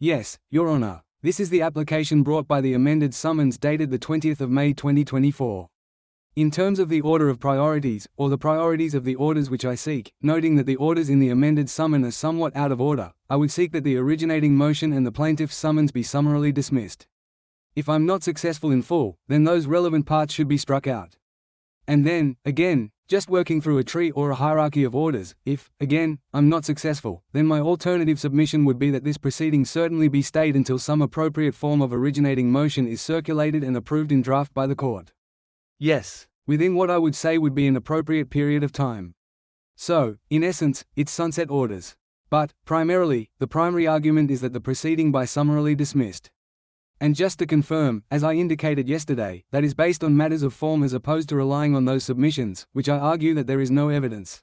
Yes, Your Honor. This is the application brought by the amended summons dated the 20th of May 2024. In terms of the order of priorities, or the priorities of the orders which I seek, noting that the orders in the amended summon are somewhat out of order, I would seek that the originating motion and the plaintiff's summons be summarily dismissed. If I'm not successful in full, then those relevant parts should be struck out. And then, again, just working through a tree or a hierarchy of orders, if, again, I'm not successful, then my alternative submission would be that this proceeding certainly be stayed until some appropriate form of originating motion is circulated and approved in draft by the court. Yes. Within what I would say would be an appropriate period of time. So, in essence, it's sunset orders. But, primarily, the primary argument is that the proceeding be summarily dismissed. And just to confirm, as I indicated yesterday, that is based on matters of form as opposed to relying on those submissions, which I argue that there is no evidence.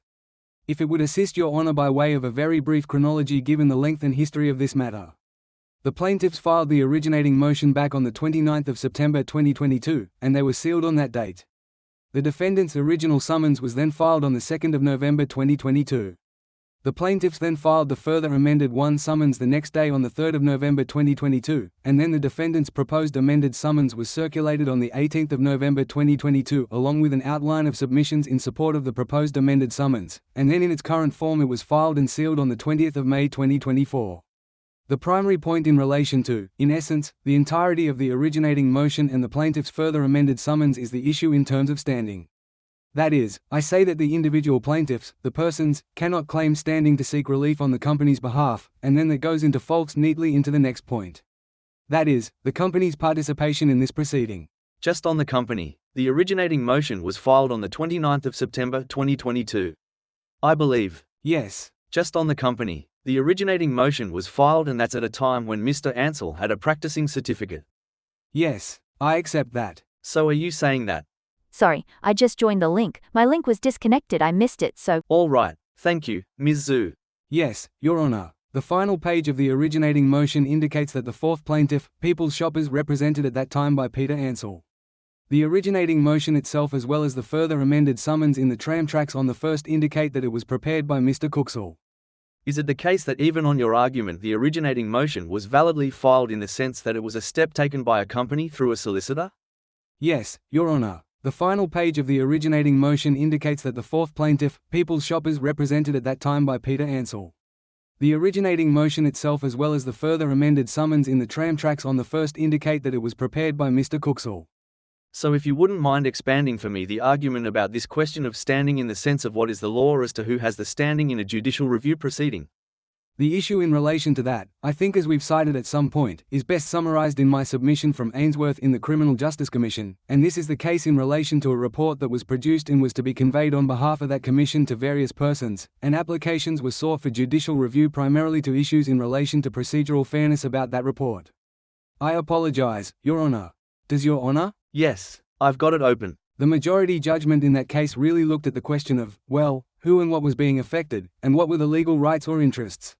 If it would assist Your Honor by way of a very brief chronology given the length and history of this matter. The plaintiffs filed the originating motion back on the 29th of September 2022, and they were sealed on that date. The defendant's original summons was then filed on the 2nd of November 2022. The plaintiffs then filed the further amended summons the next day on the 3rd of November 2022, and then the defendant's proposed amended summons was circulated on the 18th of November 2022 along with an outline of submissions in support of the proposed amended summons, and then in its current form it was filed and sealed on the 20th of May 2024. The primary point in relation to, in essence, the entirety of the originating motion and the plaintiff's further amended summons is the issue in terms of standing. That is, I say that the individual plaintiffs, the persons, cannot claim standing to seek relief on the company's behalf, and then that goes into folds neatly into the next point. That is, the company's participation in this proceeding. Just on the company, the originating motion was filed on the 29th of September 2022. I believe. Yes. Just on the company, the originating motion was filed, and that's at a time when Mr. Ansell had a practicing certificate. Yes, I accept that. So are you saying that? Sorry, I just joined the link. My link was disconnected, I missed it, so. All right, thank you, Ms. Zhu. Yes, Your Honor. The final page of the originating motion indicates that the fourth plaintiff, People's Shoppers, represented at that time by Peter Ansell. The originating motion itself as well as the further amended summons in the tram tracks on the first indicate that it was prepared by Mr. Kuksal. Is it the case that even on your argument the originating motion was validly filed in the sense that it was a step taken by a company through a solicitor? Yes, Your Honor. The final page of the originating motion indicates that the fourth plaintiff, People's Shoppers, represented at that time by Peter Ansell. The originating motion itself as well as the further amended summons in the tram tracks on the first indicate that it was prepared by Mr. Kuksal. So if you wouldn't mind expanding for me the argument about this question of standing in the sense of what is the law as to who has the standing in a judicial review proceeding. The issue in relation to that, I think as we've cited at some point, is best summarized in my submission from Ainsworth in the Criminal Justice Commission, and this is the case in relation to a report that was produced and was to be conveyed on behalf of that commission to various persons, and applications were sought for judicial review primarily to issues in relation to procedural fairness about that report. I apologize, Your Honor. Does Your Honor? Yes, I've got it open. The majority judgment in that case really looked at the question of, well, who and what was being affected, and what were the legal rights or interests.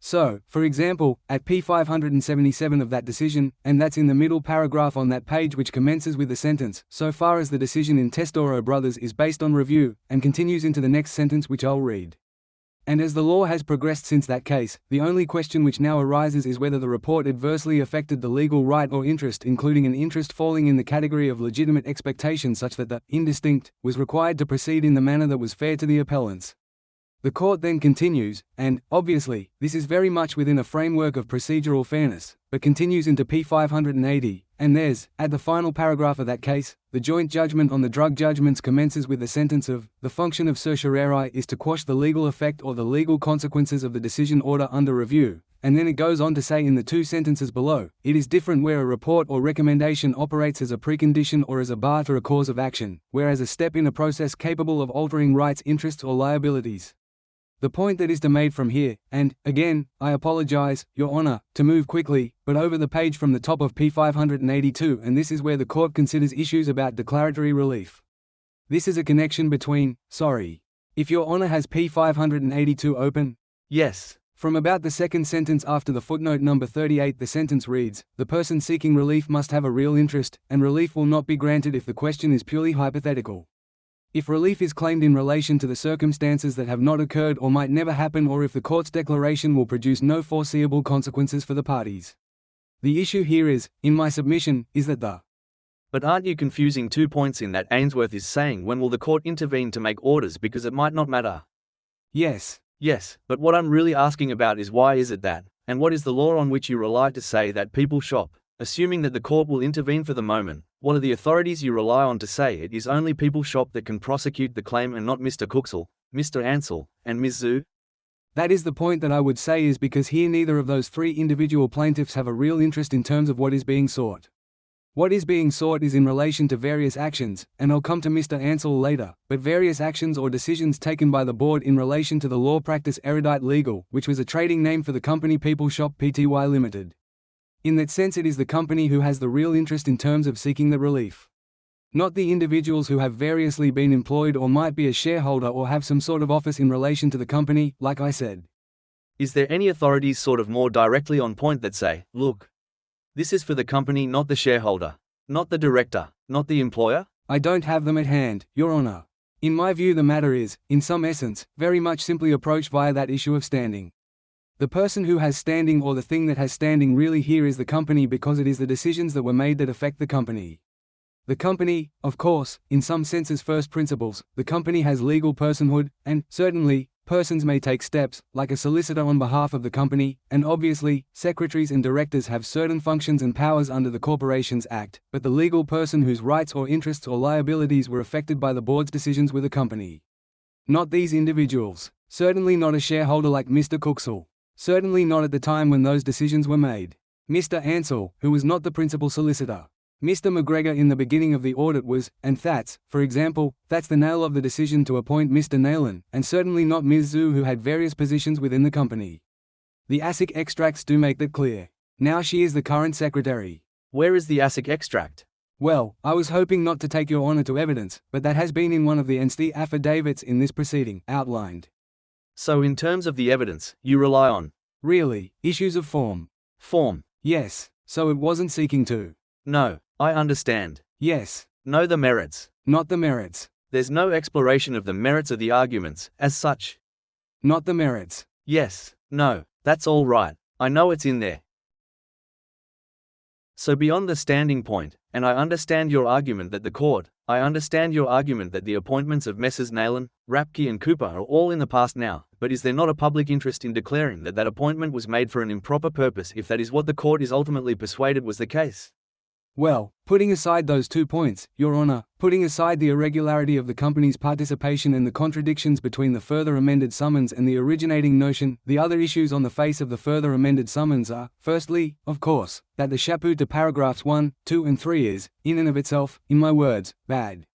So, for example, at p. 577 of that decision, and that's in the middle paragraph on that page which commences with the sentence, so far as the decision in Testoro Brothers is based on review, and continues into the next sentence which I'll read. And as the law has progressed since that case, the only question which now arises is whether the report adversely affected the legal right or interest, including an interest falling in the category of legitimate expectation such that the indistinct was required to proceed in the manner that was fair to the appellants. The court then continues, and, obviously, this is very much within a framework of procedural fairness, but continues into p. 580, and there's, at the final paragraph of that case, the joint judgment on the drug judgments commences with the sentence of, the function of certiorari is to quash the legal effect or the legal consequences of the decision order under review, and then it goes on to say in the two sentences below, it is different where a report or recommendation operates as a precondition or as a bar to a cause of action, whereas a step in a process capable of altering rights, interests or liabilities. The point that is to made from here, and, again, I apologize, Your Honor, to move quickly, but over the page from the top of p. 582, and this is where the court considers issues about declaratory relief. This is a connection between, if Your Honor has p. 582 open? Yes. From about the second sentence after the footnote number 38 the sentence reads, the person seeking relief must have a real interest, and relief will not be granted if the question is purely hypothetical. If relief is claimed in relation to the circumstances that have not occurred or might never happen, or if the court's declaration will produce no foreseeable consequences for the parties. The issue here is, in my submission, is that the But aren't you confusing 2 points in that Ainsworth is saying when will the court intervene to make orders because it might not matter? Yes. Yes, but what I'm really asking about is why is it that, and what is the law on which you rely to say that people shop, assuming that the court will intervene for the moment? What are the authorities you rely on to say it is only people shop that can prosecute the claim and not Mr. Kuksal, Mr. Ansell, and Ms. Zhu? That is the point that I would say is because here neither of those three individual plaintiffs have a real interest in terms of what is being sought. What is being sought is in relation to various actions, and I'll come to Mr. Ansell later, but various actions or decisions taken by the board in relation to the law practice Erudite Legal, which was a trading name for the company People Shop Pty Limited. In that sense it is the company who has the real interest in terms of seeking the relief. Not the individuals who have variously been employed or might be a shareholder or have some sort of office in relation to the company, like I said. Is there any authorities sort of more directly on point that say, look, this is for the company, not the shareholder, not the director, not the employer? I don't have them at hand, Your Honor. In my view the matter is, in some essence, very much simply approached via that issue of standing. The person who has standing or the thing that has standing really here is the company, because it is the decisions that were made that affect the company. The company, of course, in some senses first principles, the company has legal personhood, and, certainly, persons may take steps, like a solicitor on behalf of the company, and obviously, secretaries and directors have certain functions and powers under the Corporations Act, but the legal person whose rights or interests or liabilities were affected by the board's decisions with the company. Not these individuals. Certainly not a shareholder like Mr. Kuksal. Certainly not at the time when those decisions were made. Mr. Ansell, who was not the principal solicitor. Mr. McGregor in the beginning of the audit was, and that's, for example, that's the nail of the decision to appoint Mr. Nayland, and certainly not Ms. Zhu, who had various positions within the company. The ASIC extracts do make that clear. Now she is the current secretary. Where is the ASIC extract? Well, I was hoping not to take Your Honor to evidence, but that has been in one of the NST affidavits in this proceeding, outlined. So in terms of the evidence, you rely on? Really, issues of form. Form. Yes, so it wasn't seeking to. No, I understand. Yes. No, the merits. Not the merits. There's no exploration of the merits of the arguments, as such. Not the merits. Yes, no, that's all right. I know it's in there. So beyond the standing point, and I understand your argument that I understand your argument that the appointments of Messrs. Nayland, Rapke and Cooper are all in the past now, but is there not a public interest in declaring that that appointment was made for an improper purpose if that is what the court is ultimately persuaded was the case? Well, putting aside those 2 points, Your Honor, putting aside the irregularity of the company's participation and the contradictions between the further amended summons and the originating notion, the other issues on the face of the further amended summons are, firstly, of course, that the chapeau to paragraphs 1, 2 and 3 is, in and of itself, in my words, bad.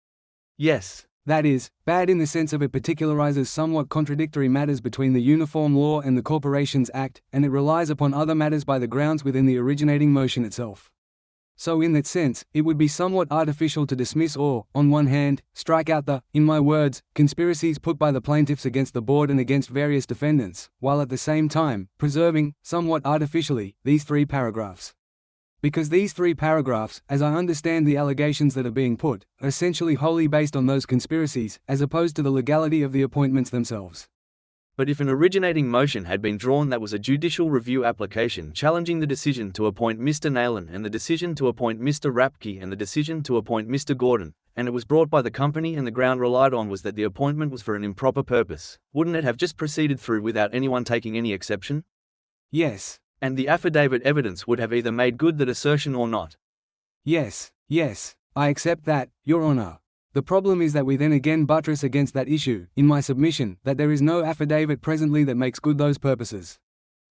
Yes. That is, bad in the sense of it particularizes somewhat contradictory matters between the Uniform Law and the Corporations Act, and it relies upon other matters by the grounds within the originating motion itself. So in that sense, it would be somewhat artificial to dismiss or, on one hand, strike out the, in my words, conspiracies put by the plaintiffs against the board and against various defendants, while at the same time, preserving, somewhat artificially, these 3 paragraphs. Because these 3 paragraphs, as I understand the allegations that are being put, are essentially wholly based on those conspiracies, as opposed to the legality of the appointments themselves. But if an originating motion had been drawn that was a judicial review application challenging the decision to appoint Mr. Nayland and the decision to appoint Mr. Rapke and the decision to appoint Mr. Gorton, and it was brought by the company and the ground relied on was that the appointment was for an improper purpose, wouldn't it have just proceeded through without anyone taking any exception? Yes. And the affidavit evidence would have either made good that assertion or not. Yes, I accept that, Your Honor. The problem is that we then again buttress against that issue, in my submission, that there is no affidavit presently that makes good those purposes.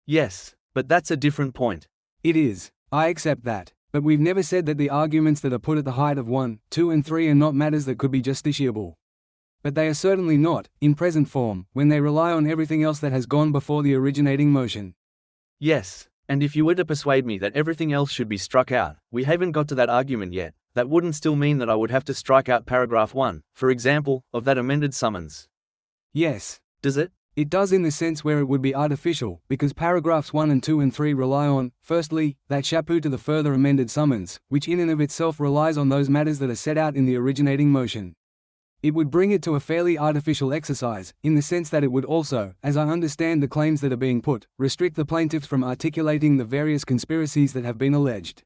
Yes, but that's a different point. It is, I accept that, but we've never said that the arguments that are put at the height of 1, 2 and 3 are not matters that could be justiciable. But they are certainly not, in present form, when they rely on everything else that has gone before the originating motion. Yes, and if you were to persuade me that everything else should be struck out, we haven't got to that argument yet. That wouldn't still mean that I would have to strike out paragraph 1, for example, of that amended summons. Yes. Does it? It does in the sense where it would be artificial, because paragraphs 1 and 2 and 3 rely on, firstly, that chapeau to the further amended summons, which in and of itself relies on those matters that are set out in the originating motion. It would bring it to a fairly artificial exercise, in the sense that it would also, as I understand the claims that are being put, restrict the plaintiffs from articulating the various conspiracies that have been alleged.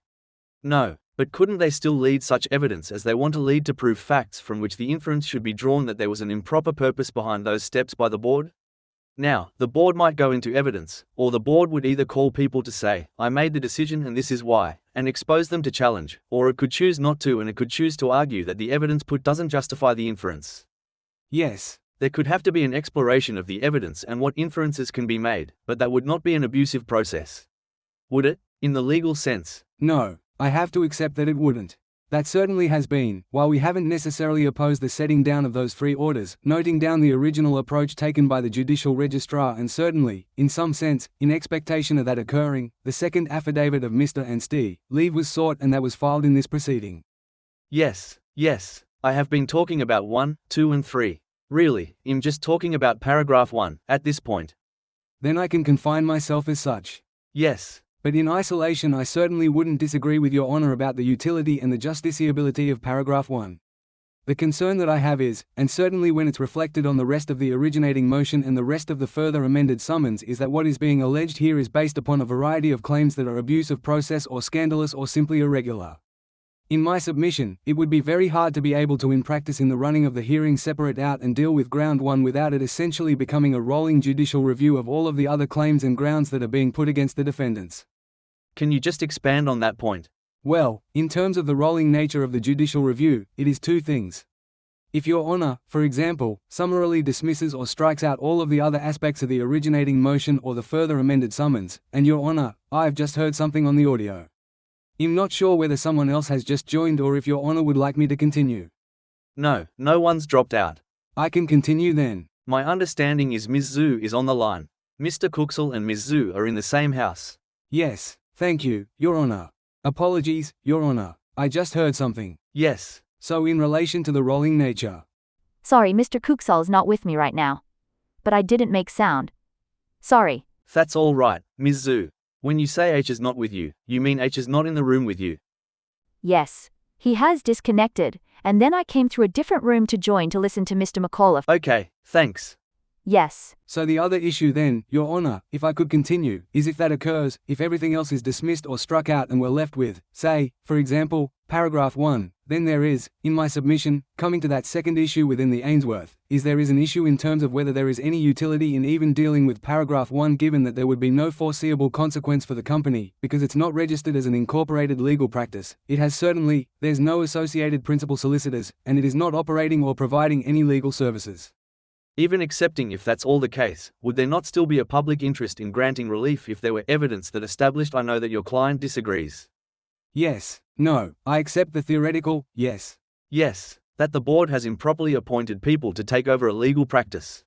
No, but couldn't they still lead such evidence as they want to lead to prove facts from which the inference should be drawn that there was an improper purpose behind those steps by the board? Now, the board might go into evidence, or the board would either call people to say, I made the decision and this is why, and expose them to challenge, or it could choose not to and it could choose to argue that the evidence put doesn't justify the inference. Yes. There could have to be an exploration of the evidence and what inferences can be made, but that would not be an abusive process. Would it, in the legal sense? No, I have to accept that it wouldn't. That certainly has been, while we haven't necessarily opposed the setting down of those 3 orders, noting down the original approach taken by the judicial registrar and certainly, in some sense, in expectation of that occurring, the second affidavit of Mr. Anstey, leave was sought and that was filed in this proceeding. Yes, I have been talking about 1, 2 and 3. Really, I'm just talking about paragraph 1, at this point. Then I can confine myself as such. Yes. But in isolation I certainly wouldn't disagree with Your Honour about the utility and the justiciability of paragraph 1. The concern that I have is, and certainly when it's reflected on the rest of the originating motion and the rest of the further amended summons, is that what is being alleged here is based upon a variety of claims that are abuse of process or scandalous or simply irregular. In my submission, it would be very hard to be able to in practice in the running of the hearing separate out and deal with ground 1 without it essentially becoming a rolling judicial review of all of the other claims and grounds that are being put against the defendants. Can you just expand on that point? Well, in terms of the rolling nature of the judicial review, it is 2 things. If Your Honour, for example, summarily dismisses or strikes out all of the other aspects of the originating motion or the further amended summons, and Your Honour, I've just heard something on the audio. I'm not sure whether someone else has just joined or if Your Honour would like me to continue. No one's dropped out. I can continue then. My understanding is Ms. Zhu is on the line. Mr. Kuksal and Ms. Zhu are in the same house. Yes, thank you, Your Honour. Apologies, Your Honour. I just heard something. Yes. So in relation to the rolling nature. Sorry, Mr. Kuksal's not with me right now. But I didn't make sound. Sorry. That's all right, Ms. Zhu. When you say H is not with you, you mean H is not in the room with you. Yes. He has disconnected, and then I came through a different room to join to listen to Mr. McAuliffe. Okay, thanks. Yes. So the other issue then, Your Honour, if I could continue, is if that occurs, if everything else is dismissed or struck out and we're left with, say, for example, paragraph 1, then there is, in my submission, coming to that second issue within the Ainsworth, is there is an issue in terms of whether there is any utility in even dealing with paragraph 1 given that there would be no foreseeable consequence for the company, because it's not registered as an incorporated legal practice, it has certainly, there's no associated principal solicitors, and it is not operating or providing any legal services. Even accepting if that's all the case, would there not still be a public interest in granting relief if there were evidence that established I know that your client disagrees? Yes. No. I accept the theoretical, yes. Yes, that the board has improperly appointed people to take over a legal practice.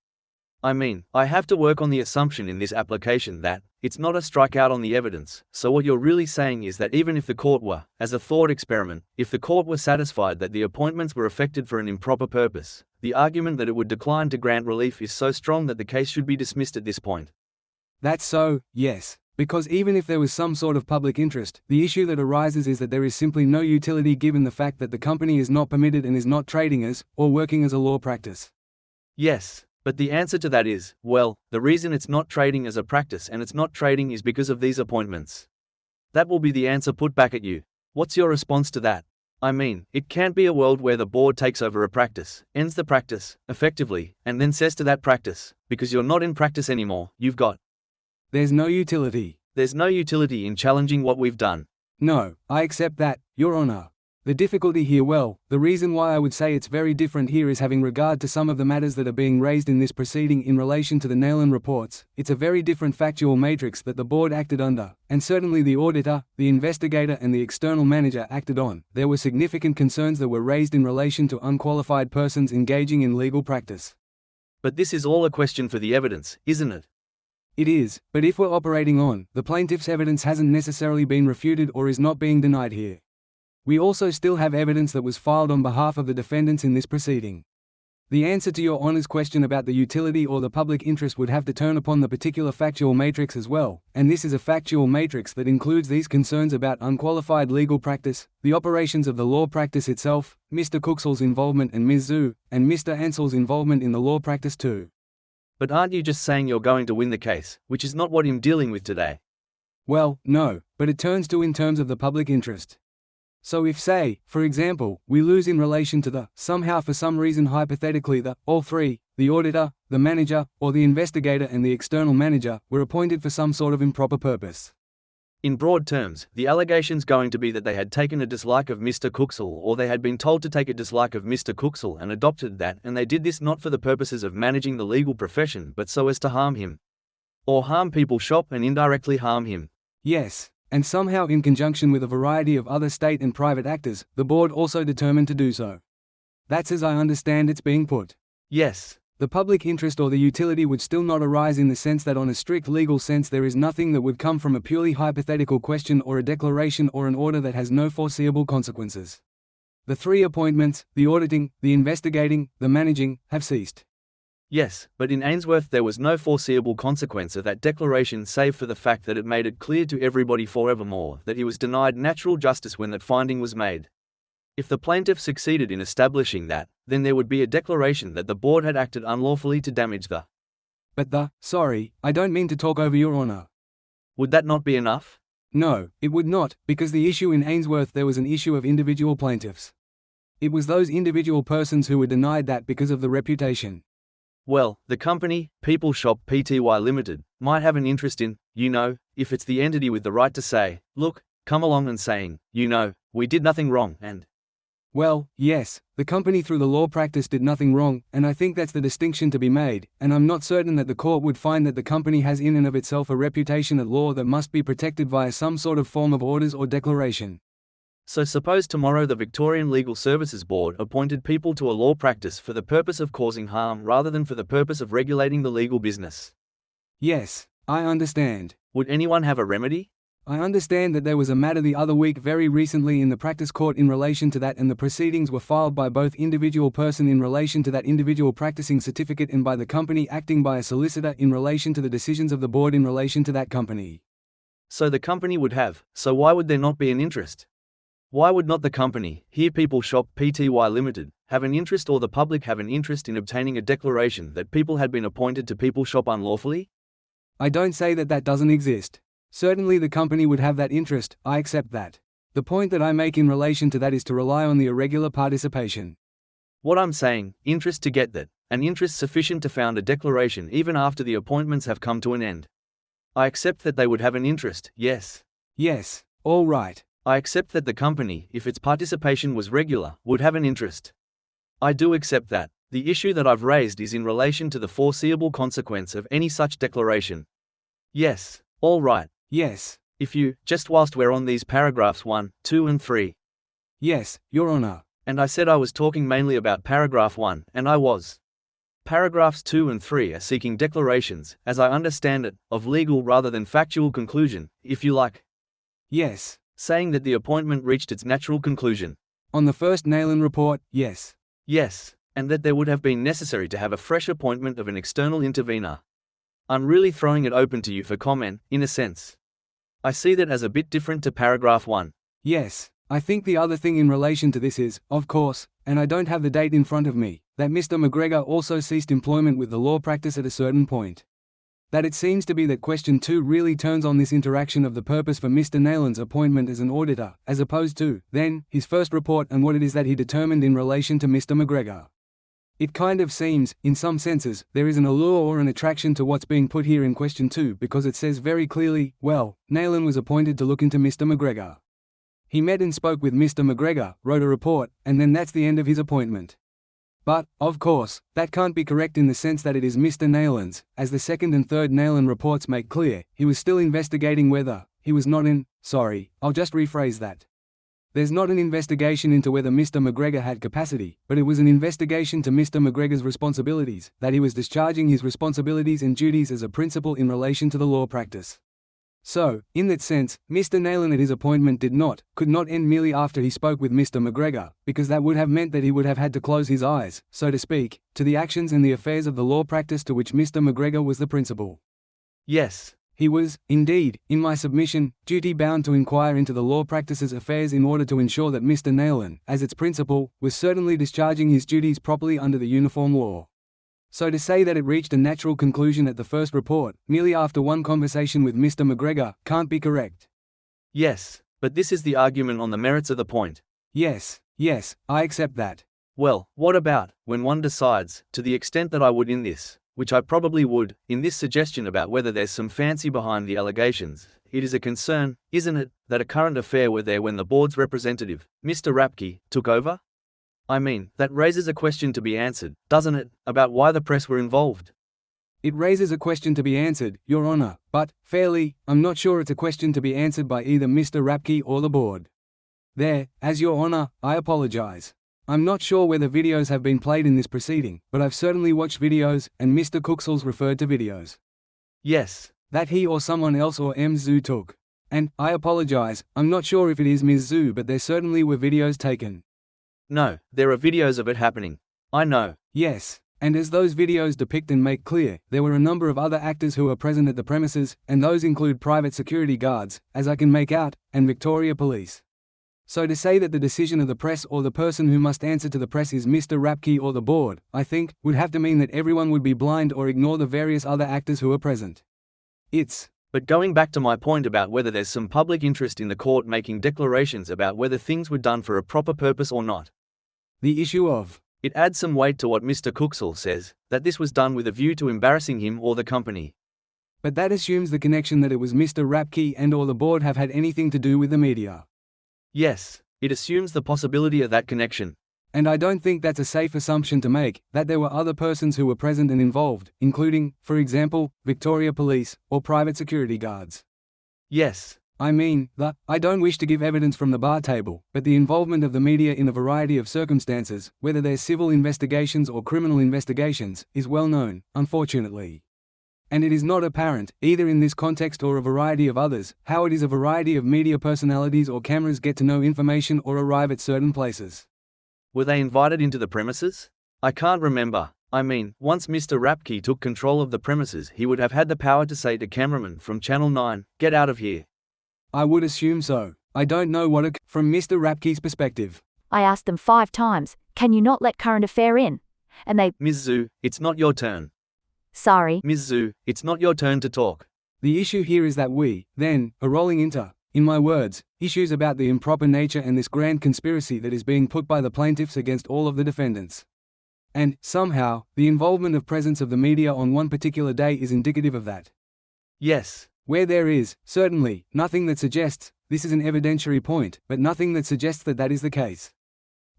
I mean, I have to work on the assumption in this application that it's not a strikeout on the evidence, so what you're really saying is that even if the court were, as a thought experiment, if the court were satisfied that the appointments were effected for an improper purpose, the argument that it would decline to grant relief is so strong that the case should be dismissed at this point. That's so, yes. Because even if there was some sort of public interest, the issue that arises is that there is simply no utility given the fact that the company is not permitted and is not trading as, or working as a law practice. Yes, but the answer to that is, well, the reason it's not trading as a practice and it's not trading is because of these appointments. That will be the answer put back at you. What's your response to that? I mean, it can't be a world where the board takes over a practice, ends the practice, effectively, and then says to that practice, because you're not in practice anymore, you've got. There's no utility. There's no utility in challenging what we've done. No, I accept that, Your Honour. The difficulty here, well, the reason why I would say it's very different here is having regard to some of the matters that are being raised in this proceeding in relation to the Nayland reports. It's a very different factual matrix that the board acted under, and certainly the auditor, the investigator and the external manager acted on. There were significant concerns that were raised in relation to unqualified persons engaging in legal practice. But this is all a question for the evidence, isn't it? It is, but if we're operating on, the plaintiff's evidence hasn't necessarily been refuted or is not being denied here. We also still have evidence that was filed on behalf of the defendants in this proceeding. The answer to your Honour's question about the utility or the public interest would have to turn upon the particular factual matrix as well, and this is a factual matrix that includes these concerns about unqualified legal practice, the operations of the law practice itself, Mr. Kuksal's involvement and Ms. Zhu, and Mr. Ansell's involvement in the law practice too. But aren't you just saying you're going to win the case, which is not what I'm dealing with today? Well, no, but it turns to in terms of the public interest. So if, say, for example, we lose in relation to the, somehow for some reason hypothetically the, all three, the auditor, the manager, or the investigator and the external manager, were appointed for some sort of improper purpose. In broad terms, the allegation's going to be that they had taken a dislike of Mr. Kuksal, or they had been told to take a dislike of Mr. Kuksal and adopted that, and they did this not for the purposes of managing the legal profession but so as to harm him. Or harm people shop and indirectly harm him. Yes. And somehow in conjunction with a variety of other state and private actors, the board also determined to do so. That's as I understand it's being put. Yes. The public interest or the utility would still not arise in the sense that on a strict legal sense there is nothing that would come from a purely hypothetical question or a declaration or an order that has no foreseeable consequences. The three appointments, the auditing, the investigating, the managing, have ceased. Yes, but in Ainsworth there was no foreseeable consequence of that declaration save for the fact that it made it clear to everybody forevermore that he was denied natural justice when that finding was made. If the plaintiff succeeded in establishing that, then there would be a declaration that the board had acted unlawfully to damage the. But sorry, I don't mean to talk over your Honour. Would that not be enough? No, it would not, because the issue in Ainsworth there was an issue of individual plaintiffs. It was those individual persons who were denied that because of the reputation. Well, the company, People Shop Pty Limited, might have an interest in, if it's the entity with the right to say, look, come along and saying, we did nothing wrong and. Well, yes, the company through the law practice did nothing wrong, and I think that's the distinction to be made, and I'm not certain that the court would find that the company has in and of itself a reputation at law that must be protected via some sort of form of orders or declaration. So suppose tomorrow the Victorian Legal Services Board appointed people to a law practice for the purpose of causing harm rather than for the purpose of regulating the legal business. Yes, I understand. Would anyone have a remedy? I understand that there was a matter the other week very recently in the practice court in relation to that, and the proceedings were filed by both individual person in relation to that individual practicing certificate and by the company acting by a solicitor in relation to the decisions of the board in relation to that company. So the company would have, so why would there not be an interest? Why would not the company, here People Shop Pty Limited, have an interest or the public have an interest in obtaining a declaration that people had been appointed to People Shop unlawfully? I don't say that that doesn't exist. Certainly the company would have that interest, I accept that. The point that I make in relation to that is to rely on the irregular participation. What I'm saying, interest to get that, an interest sufficient to found a declaration even after the appointments have come to an end. I accept that they would have an interest, yes. Yes, all right. I accept that the company, if its participation was regular, would have an interest. I do accept that. The issue that I've raised is in relation to the foreseeable consequence of any such declaration. Yes, all right. Yes. If you, just whilst we're on these paragraphs 1, 2 and 3. Yes, Your Honour. And I said I was talking mainly about paragraph 1, and I was. Paragraphs 2 and 3 are seeking declarations, as I understand it, of legal rather than factual conclusion, if you like. Yes. Saying that the appointment reached its natural conclusion. On the first Nayland report, yes. Yes, and that there would have been necessary to have a fresh appointment of an external intervener. I'm really throwing it open to you for comment, in a sense. I see that as a bit different to paragraph 1. Yes, I think the other thing in relation to this is, of course, and I don't have the date in front of me, that Mr. McGregor also ceased employment with the law practice at a certain point. That it seems to be that question 2 really turns on this interaction of the purpose for Mr. Nayland's appointment as an auditor, as opposed to, then, his first report and what it is that he determined in relation to Mr. McGregor. It kind of seems, in some senses, there is an allure or an attraction to what's being put here in question 2 because it says very clearly, well, Nayland was appointed to look into Mr. McGregor. He met and spoke with Mr. McGregor, wrote a report, and then that's the end of his appointment. But, of course, that can't be correct in the sense that it is Mr. Nayland's, as the second and third Nayland reports make clear. He was still investigating whether, he was not in, I'll just rephrase that. There's not an investigation into whether Mr. McGregor had capacity, but it was an investigation to Mr. McGregor's responsibilities, that he was discharging his responsibilities and duties as a principal in relation to the law practice. So, in that sense, Mr. Nayland at his appointment could not end merely after he spoke with Mr. McGregor, because that would have meant that he would have had to close his eyes, so to speak, to the actions and the affairs of the law practice to which Mr. McGregor was the principal. Yes. He was, indeed, in my submission, duty-bound to inquire into the law practice's affairs in order to ensure that Mr. Nayland, as its principal, was certainly discharging his duties properly under the uniform law. So to say that it reached a natural conclusion at the first report, merely after one conversation with Mr. McGregor, can't be correct. Yes, but this is the argument on the merits of the point. Yes, I accept that. Well, what about, when one decides, to the extent that I would in this, which I probably would, in this suggestion about whether there's some fancy behind the allegations, it is a concern, isn't it, that a current affair were there when the board's representative, Mr. Rapke, took over? I mean, that raises a question to be answered, doesn't it, about why the press were involved? It raises a question to be answered, Your Honor, but, fairly, I'm not sure it's a question to be answered by either Mr. Rapke or the board. There, as Your Honor, I apologize. I'm not sure whether videos have been played in this proceeding, but I've certainly watched videos, and Mr. Kuksal's referred to videos. Yes. That he or someone else or Ms. Zhu took. And, I apologize, I'm not sure if it is Ms. Zhu, but there certainly were videos taken. No, there are videos of it happening. I know. Yes, and as those videos depict and make clear, there were a number of other actors who were present at the premises, and those include private security guards, as I can make out, and Victoria Police. So to say that the decision of the press or the person who must answer to the press is Mr. Rapke or the board, I think, would have to mean that everyone would be blind or ignore the various other actors who are present. But going back to my point about whether there's some public interest in the court making declarations about whether things were done for a proper purpose or not. The issue of it adds some weight to what Mr. Kuksal says, that this was done with a view to embarrassing him or the company. But that assumes the connection that it was Mr. Rapke and or the board have had anything to do with the media. Yes, it assumes the possibility of that connection. And I don't think that's a safe assumption to make, that there were other persons who were present and involved, including, for example, Victoria Police, or private security guards. Yes. I mean, I don't wish to give evidence from the bar table, but the involvement of the media in a variety of circumstances, whether they're civil investigations or criminal investigations, is well known, unfortunately. And it is not apparent, either in this context or a variety of others, how it is a variety of media personalities or cameras get to know information or arrive at certain places. Were they invited into the premises? I can't remember. I mean, once Mr. Rapke took control of the premises, he would have had the power to say to cameramen from Channel 9, "Get out of here." I would assume so. I don't know what from Mr. Rapke's perspective. I asked them 5 times, can you not let current affair in? And they, Ms. Zhu, it's not your turn. Sorry. Ms. Zhu, it's not your turn to talk. The issue here is that we, then, are rolling into, in my words, issues about the improper nature and this grand conspiracy that is being put by the plaintiffs against all of the defendants. And, somehow, the involvement of presence of the media on one particular day is indicative of that. Yes. Where there is, certainly, nothing that suggests, this is an evidentiary point, but nothing that suggests that that is the case.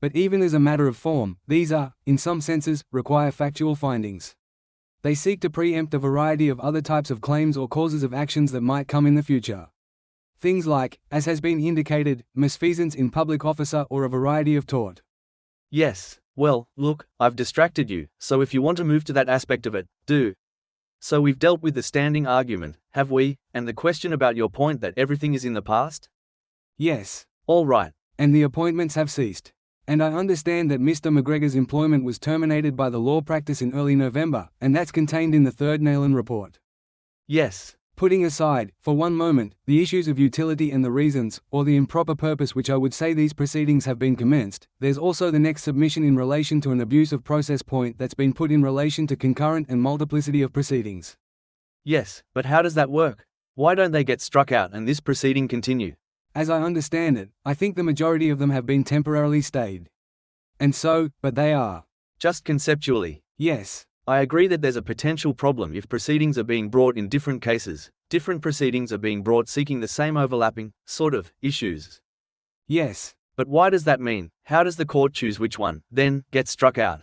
But even as a matter of form, these are, in some senses, require factual findings. They seek to preempt a variety of other types of claims or causes of actions that might come in the future. Things like, as has been indicated, misfeasance in public officer or a variety of tort. Yes, well, look, I've distracted you, so if you want to move to that aspect of it, do. So we've dealt with the standing argument, have we, and the question about your point that everything is in the past? Yes. All right. And the appointments have ceased. And I understand that Mr. McGregor's employment was terminated by the law practice in early November, and that's contained in the third Nayland report. Yes. Putting aside, for one moment, the issues of utility and the reasons, or the improper purpose which I would say these proceedings have been commenced, there's also the next submission in relation to an abuse of process point that's been put in relation to concurrent and multiplicity of proceedings. Yes, but how does that work? Why don't they get struck out and this proceeding continue? As I understand it, I think the majority of them have been temporarily stayed. And so, but they are. Just conceptually. Yes. I agree that there's a potential problem if proceedings are being brought in different cases, different proceedings are being brought seeking the same overlapping, sort of, issues. Yes. But why does that mean? How does the court choose which one, then, gets struck out?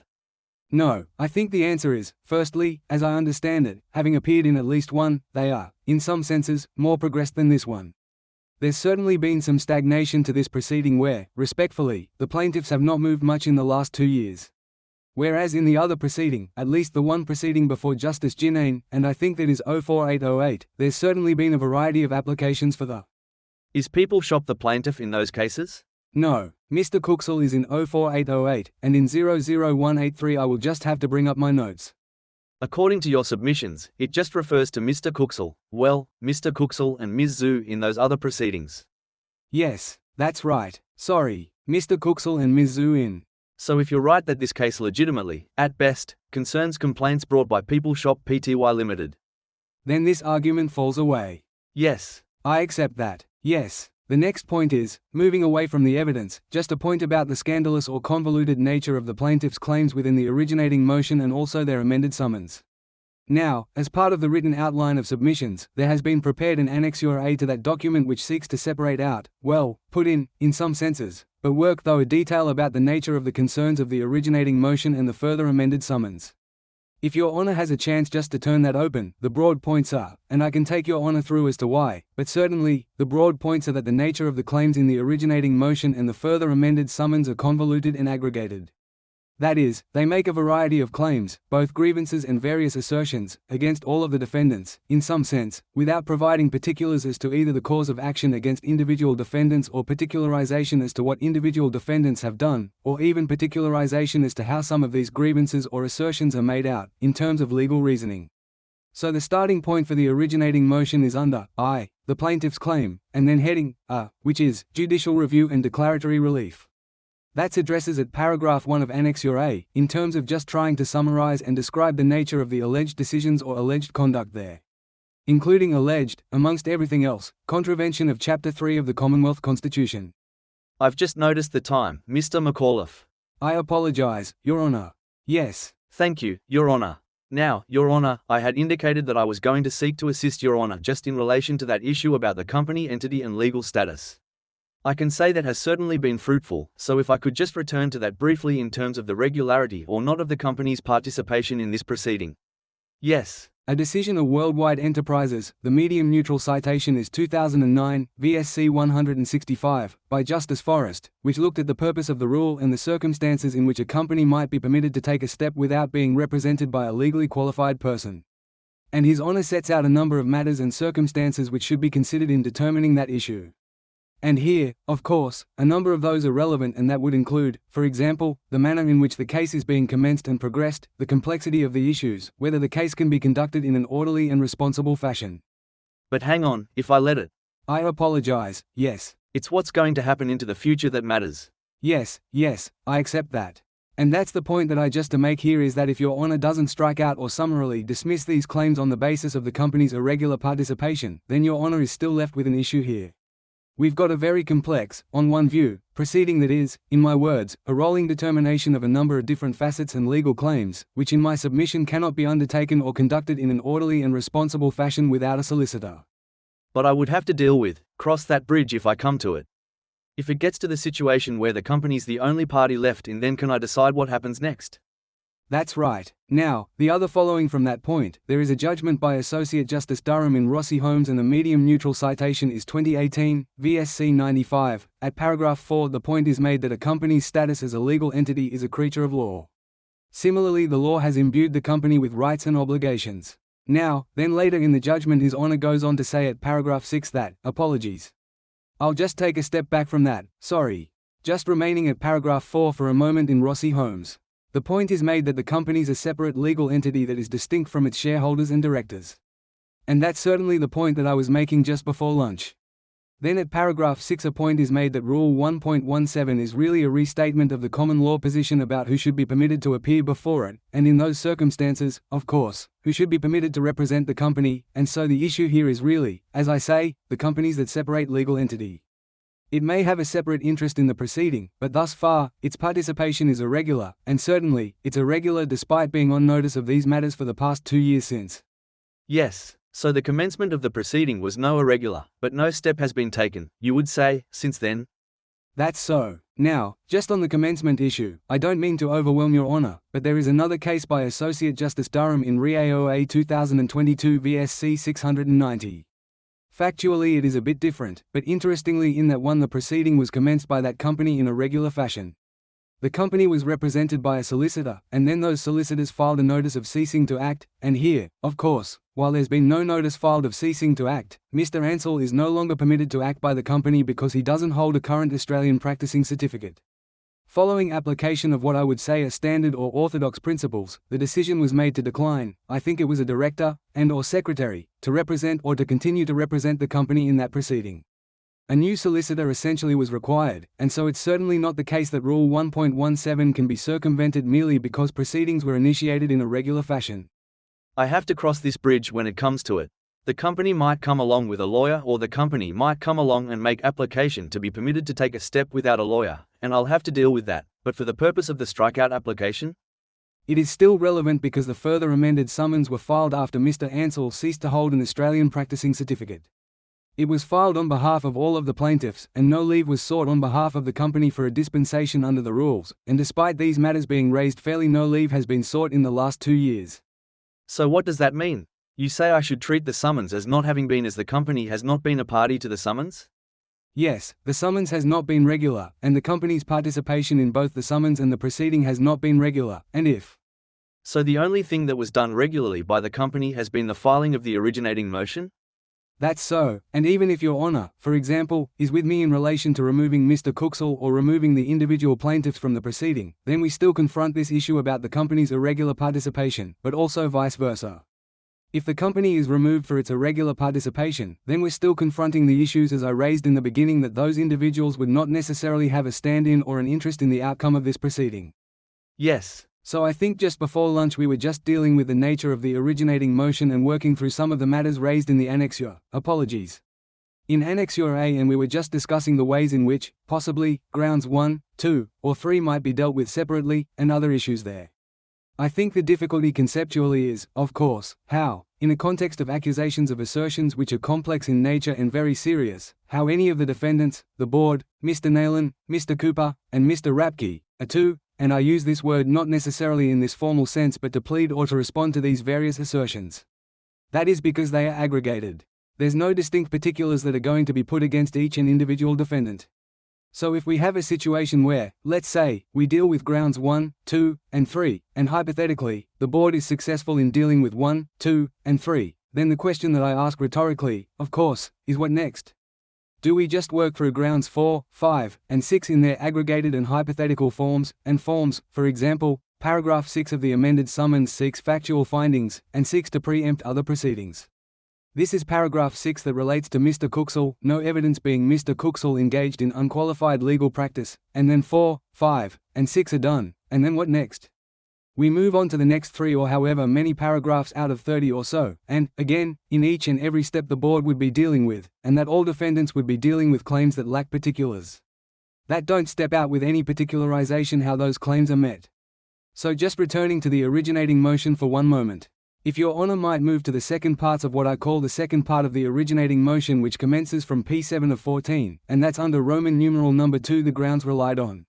No, I think the answer is, firstly, as I understand it, having appeared in at least one, they are, in some senses, more progressed than this one. There's certainly been some stagnation to this proceeding where, respectfully, the plaintiffs have not moved much in the last 2 years. Whereas in the other proceeding, at least the one proceeding before Justice Ginane, and I think that is 04808, there's certainly been a variety of applications for the. Is People Shop the plaintiff in those cases? No, Mr. Kuksal is in 04808, and in 00183 I will just have to bring up my notes. According to your submissions, it just refers to Mr. Kuksal, well, Mr. Kuksal and Ms. Zhu in those other proceedings. Yes, that's right. Sorry, Mr. Kuksal and Ms. Zhu in. So if you're right that this case legitimately, at best, concerns complaints brought by People Shop Pty Limited, then this argument falls away. yes. I accept that, yes. The next point is, moving away from the evidence, just a point about the scandalous or convoluted nature of the plaintiff's claims within the originating motion and also their amended summons. Now, as part of the written outline of submissions, there has been prepared an Annexure A to that document which seeks to separate out, well, put in some senses, but work though a detail about the nature of the concerns of the originating motion and the further amended summons. If Your Honour has a chance just to turn that open, the broad points are, and I can take Your Honour through as to why, but certainly, the broad points are that the nature of the claims in the originating motion and the further amended summons are convoluted and aggregated. That is, they make a variety of claims, both grievances and various assertions, against all of the defendants, in some sense, without providing particulars as to either the cause of action against individual defendants or particularization as to what individual defendants have done, or even particularization as to how some of these grievances or assertions are made out, in terms of legal reasoning. So the starting point for the originating motion is under I, the plaintiff's claim, and then heading which is judicial review and declaratory relief. That's addresses at paragraph 1 of Annexure A, in terms of just trying to summarize and describe the nature of the alleged decisions or alleged conduct there. Including alleged, amongst everything else, contravention of Chapter 3 of the Commonwealth Constitution. I've just noticed the time, Mr. McAuliffe. I apologize, Your Honour. Yes. Thank you, Your Honour. Now, Your Honour, I had indicated that I was going to seek to assist Your Honour just in relation to that issue about the company entity and legal status. I can say that has certainly been fruitful, so if I could just return to that briefly in terms of the regularity or not of the company's participation in this proceeding. Yes. A decision of Worldwide Enterprises, the medium neutral citation is 2009, VSC 165, by Justice Forrest, which looked at the purpose of the rule and the circumstances in which a company might be permitted to take a step without being represented by a legally qualified person. And His Honour sets out a number of matters and circumstances which should be considered in determining that issue. And here, of course, a number of those are relevant, and that would include, for example, the manner in which the case is being commenced and progressed, the complexity of the issues, whether the case can be conducted in an orderly and responsible fashion. But hang on, if I let it. I apologize, yes. It's what's going to happen into the future that matters. Yes, I accept that. And that's the point that I just to make here is that if Your Honour doesn't strike out or summarily dismiss these claims on the basis of the company's irregular participation, then Your Honour is still left with an issue here. We've got a very complex, on one view, proceeding that is, in my words, a rolling determination of a number of different facets and legal claims, which in my submission cannot be undertaken or conducted in an orderly and responsible fashion without a solicitor. But I would have to cross that bridge if I come to it. If it gets to the situation where the company's the only party left, and then can I decide what happens next? That's right. Now, the other following from that point, there is a judgment by Associate Justice Durham in Rossi Holmes, and the medium neutral citation is 2018, VSC 95. At paragraph 4, the point is made that a company's status as a legal entity is a creature of law. Similarly, the law has imbued the company with rights and obligations. Now, then later in the judgment His Honour goes on to say at paragraph 6 that, apologies. I'll just take a step back from that, sorry. Just remaining at paragraph 4 for a moment in Rossi Holmes. The point is made that the company's a separate legal entity that is distinct from its shareholders and directors. And that's certainly the point that I was making just before lunch. Then at paragraph 6 a point is made that Rule 1.17 is really a restatement of the common law position about who should be permitted to appear before it, and in those circumstances, of course, who should be permitted to represent the company, and so the issue here is really, as I say, the companies that separate legal entity. It may have a separate interest in the proceeding, but thus far, its participation is irregular, and certainly, it's irregular despite being on notice of these matters for the past 2 years since. Yes, so the commencement of the proceeding was no irregular, but no step has been taken, you would say, since then? That's so. Now, just on the commencement issue, I don't mean to overwhelm Your Honour, but there is another case by Associate Justice Durham in REAOA 2022 VSC 690. Factually it is a bit different, but interestingly in that one the proceeding was commenced by that company in a regular fashion. The company was represented by a solicitor, and then those solicitors filed a notice of ceasing to act, and here, of course, while there's been no notice filed of ceasing to act, Mr. Ansell is no longer permitted to act by the company because he doesn't hold a current Australian practicing certificate. Following application of what I would say are standard or orthodox principles, the decision was made to decline, I think it was a director, and/or secretary, to represent or to continue to represent the company in that proceeding. A new solicitor essentially was required, and so it's certainly not the case that Rule 1.17 can be circumvented merely because proceedings were initiated in a regular fashion. I have to cross this bridge when it comes to it. The company might come along with a lawyer, or the company might come along and make application to be permitted to take a step without a lawyer, and I'll have to deal with that, but for the purpose of the strikeout application? It is still relevant because the further amended summons were filed after Mr. Ansell ceased to hold an Australian practicing certificate. It was filed on behalf of all of the plaintiffs, and no leave was sought on behalf of the company for a dispensation under the rules, and despite these matters being raised fairly, no leave has been sought in the last 2 years. So what does that mean? You say I should treat the summons as not having been, as the company has not been a party to the summons? Yes, the summons has not been regular, and the company's participation in both the summons and the proceeding has not been regular, and if. So the only thing that was done regularly by the company has been the filing of the originating motion? That's so, and even if Your Honour, for example, is with me in relation to removing Mr. Kuksal or removing the individual plaintiffs from the proceeding, then we still confront this issue about the company's irregular participation, but also vice versa. If the company is removed for its irregular participation, then we're still confronting the issues as I raised in the beginning, that those individuals would not necessarily have a stand-in or an interest in the outcome of this proceeding. Yes. So I think just before lunch we were just dealing with the nature of the originating motion and working through some of the matters raised in the annexure. Apologies. In Annexure A, and we were just discussing the ways in which, possibly, grounds 1, 2, or 3 might be dealt with separately, and other issues there. I think the difficulty conceptually is, of course, how, in a context of accusations of assertions which are complex in nature and very serious, how any of the defendants, the board, Mr. Nayland, Mr. Cooper, and Mr. Rapke, are to, and I use this word not necessarily in this formal sense but to plead or to respond to these various assertions. That is because they are aggregated. There's no distinct particulars that are going to be put against each and individual defendant. So if we have a situation where, let's say, we deal with grounds 1, 2, and 3, and hypothetically, the board is successful in dealing with 1, 2, and 3, then the question that I ask rhetorically, of course, is what next? Do we just work through grounds 4, 5, and 6 in their aggregated and hypothetical forms, for example, paragraph 6 of the amended summons seeks factual findings, and seeks to preempt other proceedings. This is paragraph 6 that relates to Mr. Kuksal, no evidence being Mr. Kuksal engaged in unqualified legal practice, and then 4, 5, and 6 are done, and then what next? We move on to the next 3 or however many paragraphs out of 30 or so, and, again, in each and every step the board would be dealing with, and that all defendants would be dealing with claims that lack particulars. That don't step out with any particularization how those claims are met. So just returning to the originating motion for one moment. If Your Honour might move to the second parts of what I call the second part of the originating motion, which commences from P7 of 14, and that's under Roman numeral number 2 the grounds relied on.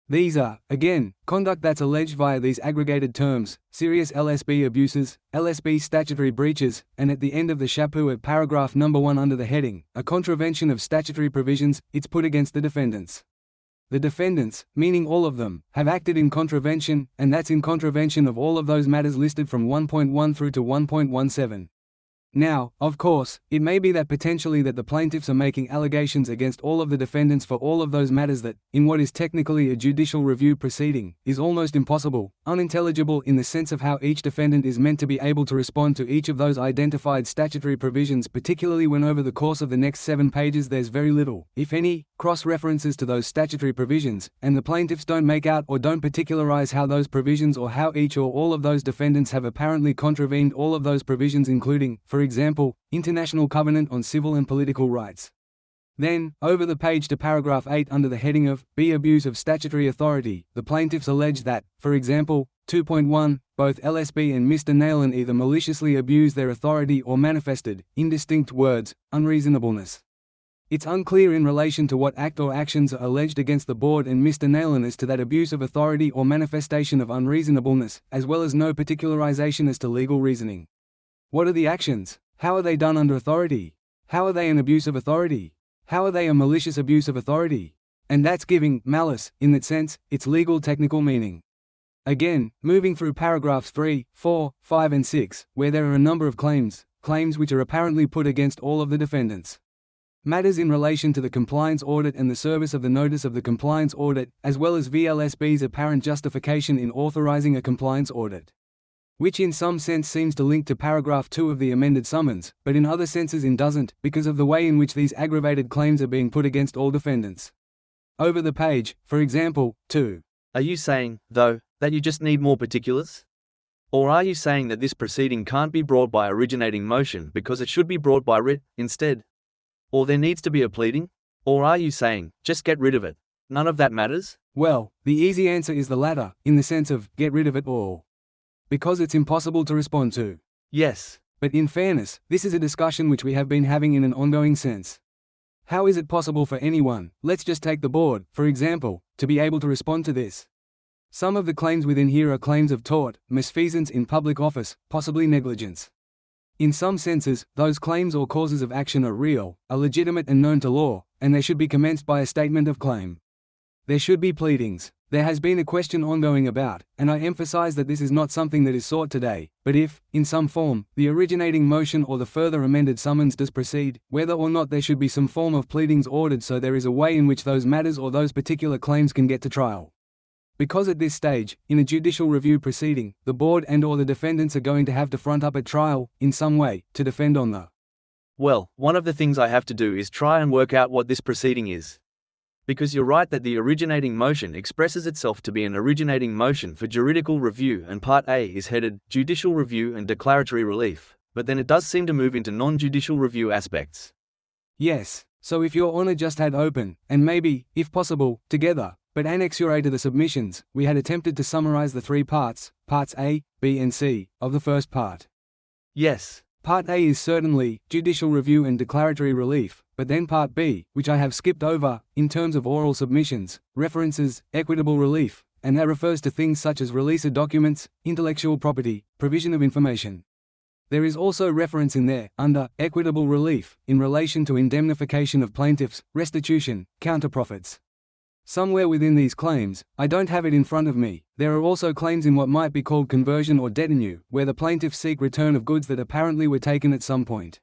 These are, again, conduct that's alleged via these aggregated terms, serious LSB abuses, LSB statutory breaches, and at the end of the chapeau at paragraph number 1 under the heading, a contravention of statutory provisions, it's put against the defendants. The defendants, meaning all of them, have acted in contravention, and that's in contravention of all of those matters listed from 1.1 through to 1.17. Now, of course, it may be that potentially that the plaintiffs are making allegations against all of the defendants for all of those matters that, in what is technically a judicial review proceeding, is almost impossible, unintelligible in the sense of how each defendant is meant to be able to respond to each of those identified statutory provisions, particularly when over the course of the next 7 pages there's very little, if any, cross-references to those statutory provisions, and the plaintiffs don't make out or don't particularize how those provisions or how each or all of those defendants have apparently contravened all of those provisions, including, for example, International Covenant on Civil and Political Rights. Then, over the page to paragraph 8 under the heading of B. Abuse of Statutory Authority, the plaintiffs allege that, for example, 2.1, both LSB and Mr. Nayland either maliciously abused their authority or manifested, in distinct words, unreasonableness. It's unclear in relation to what act or actions are alleged against the board and Mr. Nayland as to that abuse of authority or manifestation of unreasonableness, as well as no particularization as to legal reasoning. What are the actions? How are they done under authority? How are they an abuse of authority? How are they a malicious abuse of authority? And that's giving malice, in that sense, its legal technical meaning. Again, moving through paragraphs 3, 4, 5 and 6, where there are a number of claims which are apparently put against all of the defendants. Matters in relation to the compliance audit and the service of the notice of the compliance audit, as well as VLSB's apparent justification in authorizing a compliance audit. Which in some sense seems to link to paragraph 2 of the amended summons, but in other senses it doesn't, because of the way in which these aggravated claims are being put against all defendants. Over the page, for example, 2. Are you saying, though, that you just need more particulars? Or are you saying that this proceeding can't be brought by originating motion because it should be brought by writ, instead? Or there needs to be a pleading? Or are you saying, just get rid of it? None of that matters? Well, the easy answer is the latter, in the sense of, get rid of it all. Because it's impossible to respond to. Yes. But in fairness, this is a discussion which we have been having in an ongoing sense. How is it possible for anyone, let's just take the board, for example, to be able to respond to this? Some of the claims within here are claims of tort, misfeasance in public office, possibly negligence. In some senses, those claims or causes of action are real, are legitimate and known to law, and they should be commenced by a statement of claim. There should be pleadings. There has been a question ongoing about, and I emphasize that this is not something that is sought today, but if, in some form, the originating motion or the further amended summons does proceed, whether or not there should be some form of pleadings ordered so there is a way in which those matters or those particular claims can get to trial. Because at this stage, in a judicial review proceeding, the board and/or the defendants are going to have to front up at trial, in some way, to defend on the. Well, one of the things I have to do is try and work out what this proceeding is. Because you're right that the originating motion expresses itself to be an originating motion for juridical review and Part A is headed, Judicial Review and Declaratory Relief, but then it does seem to move into non-judicial review aspects. Yes, so if Your Honour just had open, and maybe, if possible, together, but annexure to the submissions, we had attempted to summarize the three parts, parts A, B and C, of the first part. Yes. Part A is certainly judicial review and declaratory relief, but then Part B, which I have skipped over, in terms of oral submissions, references, equitable relief, and that refers to things such as release of documents, intellectual property, provision of information. There is also reference in there, under equitable relief, in relation to indemnification of plaintiffs, restitution, counterprofits. Somewhere within these claims, I don't have it in front of me, there are also claims in what might be called conversion or detenue, where the plaintiffs seek return of goods that apparently were taken at some point.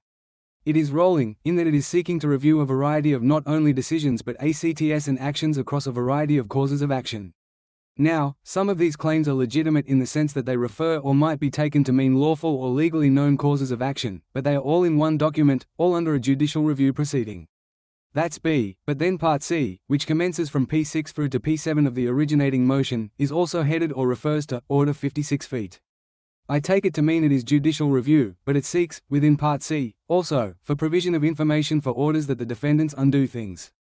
It is rolling, in that it is seeking to review a variety of not only decisions but ACTS and actions across a variety of causes of action. Now, some of these claims are legitimate in the sense that they refer or might be taken to mean lawful or legally known causes of action, but they are all in one document, all under a judicial review proceeding. That's B, but then Part C, which commences from P6 through to P7 of the originating motion, is also headed or refers to Order 56 feet. I take it to mean it is judicial review, but it seeks, within Part C, also, for provision of information for orders that the defendants undo things.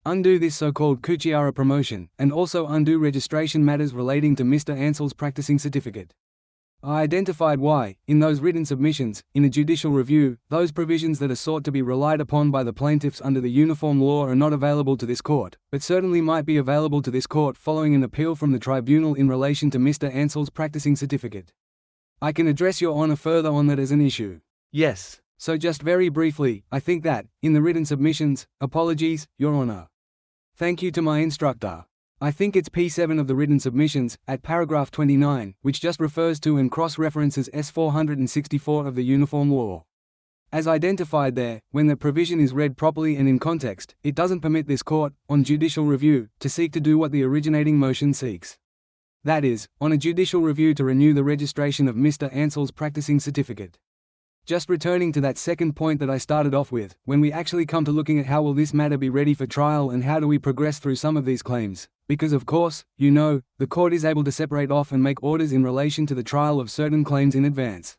Undo this so-called Kuksal promotion, and also undo registration matters relating to Mr. Ansell's practicing certificate. I identified why, in those written submissions, in a judicial review, those provisions that are sought to be relied upon by the plaintiffs under the uniform law are not available to this court, but certainly might be available to this court following an appeal from the tribunal in relation to Mr. Ansell's practicing certificate. I can address Your Honour further on that as an issue. Yes. So just very briefly, I think that, in the written submissions, apologies, Your Honour. Thank you to my instructor. I think it's P7 of the written submissions, at paragraph 29, which just refers to and cross-references S464 of the Uniform Law. As identified there, when the provision is read properly and in context, it doesn't permit this court, on judicial review, to seek to do what the originating motion seeks. That is, on a judicial review to renew the registration of Mr. Ansell's practicing certificate. Just returning to that second point that I started off with, when we actually come to looking at how will this matter be ready for trial and how do we progress through some of these claims, because of course, you know, the court is able to separate off and make orders in relation to the trial of certain claims in advance.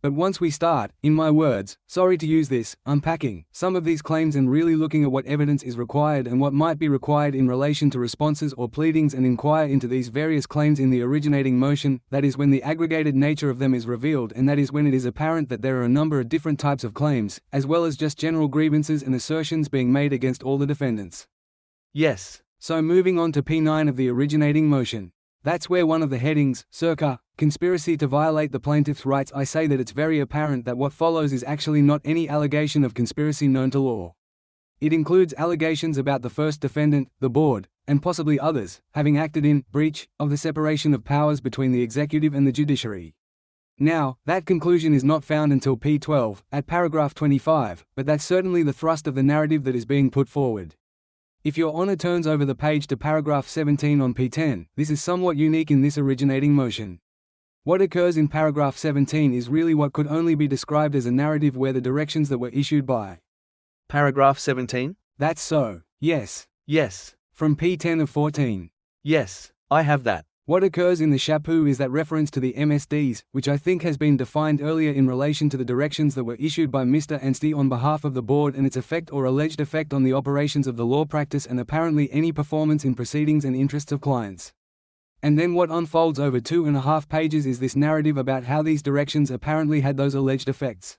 But once we start, in my words, sorry to use this, unpacking some of these claims and really looking at what evidence is required and what might be required in relation to responses or pleadings and inquire into these various claims in the originating motion, that is when the aggregated nature of them is revealed and that is when it is apparent that there are a number of different types of claims, as well as just general grievances and assertions being made against all the defendants. Yes. So moving on to P9 of the originating motion. That's where one of the headings, circa, conspiracy to violate the plaintiff's rights, I say that it's very apparent that what follows is actually not any allegation of conspiracy known to law. It includes allegations about the first defendant, the board, and possibly others, having acted in breach of the separation of powers between the executive and the judiciary. Now, that conclusion is not found until P12, at paragraph 25, but that's certainly the thrust of the narrative that is being put forward. If your honor turns over the page to paragraph 17 on P10, this is somewhat unique in this originating motion. What occurs in paragraph 17 is really what could only be described as a narrative where the directions that were issued by Paragraph 17? That's so. Yes. Yes. From P10 of 14. Yes, I have that. What occurs in the chapeau is that reference to the MSDs, which I think has been defined earlier in relation to the directions that were issued by Mr. Ansell on behalf of the board and its effect or alleged effect on the operations of the law practice and apparently any performance in proceedings and interests of clients. And then what unfolds over 2.5 pages is this narrative about how these directions apparently had those alleged effects,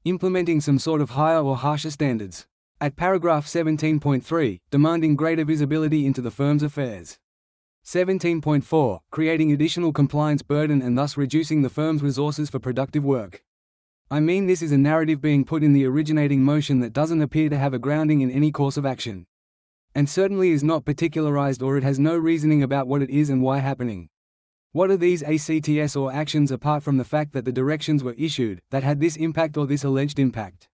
implementing some sort of higher or harsher standards. At paragraph 17.3, demanding greater visibility into the firm's affairs. 17.4, creating additional compliance burden and thus reducing the firm's resources for productive work. I mean, this is a narrative being put in the originating motion that doesn't appear to have a grounding in any course of action. And certainly is not particularized, or it has no reasoning about what it is and why happening. What are these ACTS or actions apart from the fact that the directions were issued, that had this impact or this alleged impact?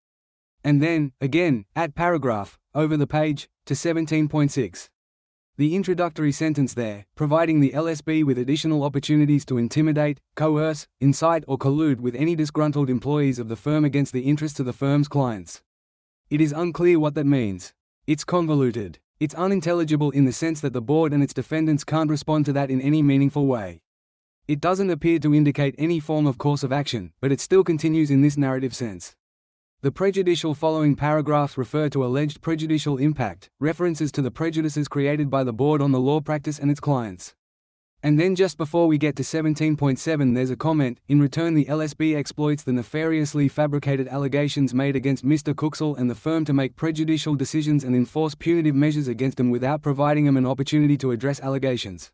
And then, again, at paragraph, over the page, to 17.6. The introductory sentence there, providing the LSB with additional opportunities to intimidate, coerce, incite or collude with any disgruntled employees of the firm against the interests of the firm's clients. It is unclear what that means. It's convoluted. It's unintelligible in the sense that the board and its defendants can't respond to that in any meaningful way. It doesn't appear to indicate any form of course of action, but it still continues in this narrative sense. The prejudicial following paragraphs refer to alleged prejudicial impact, references to the prejudices created by the board on the law practice and its clients. And then just before we get to 17.7 there's a comment, in return the LSB exploits the nefariously fabricated allegations made against Mr. Kuksal and the firm to make prejudicial decisions and enforce punitive measures against him without providing him an opportunity to address allegations.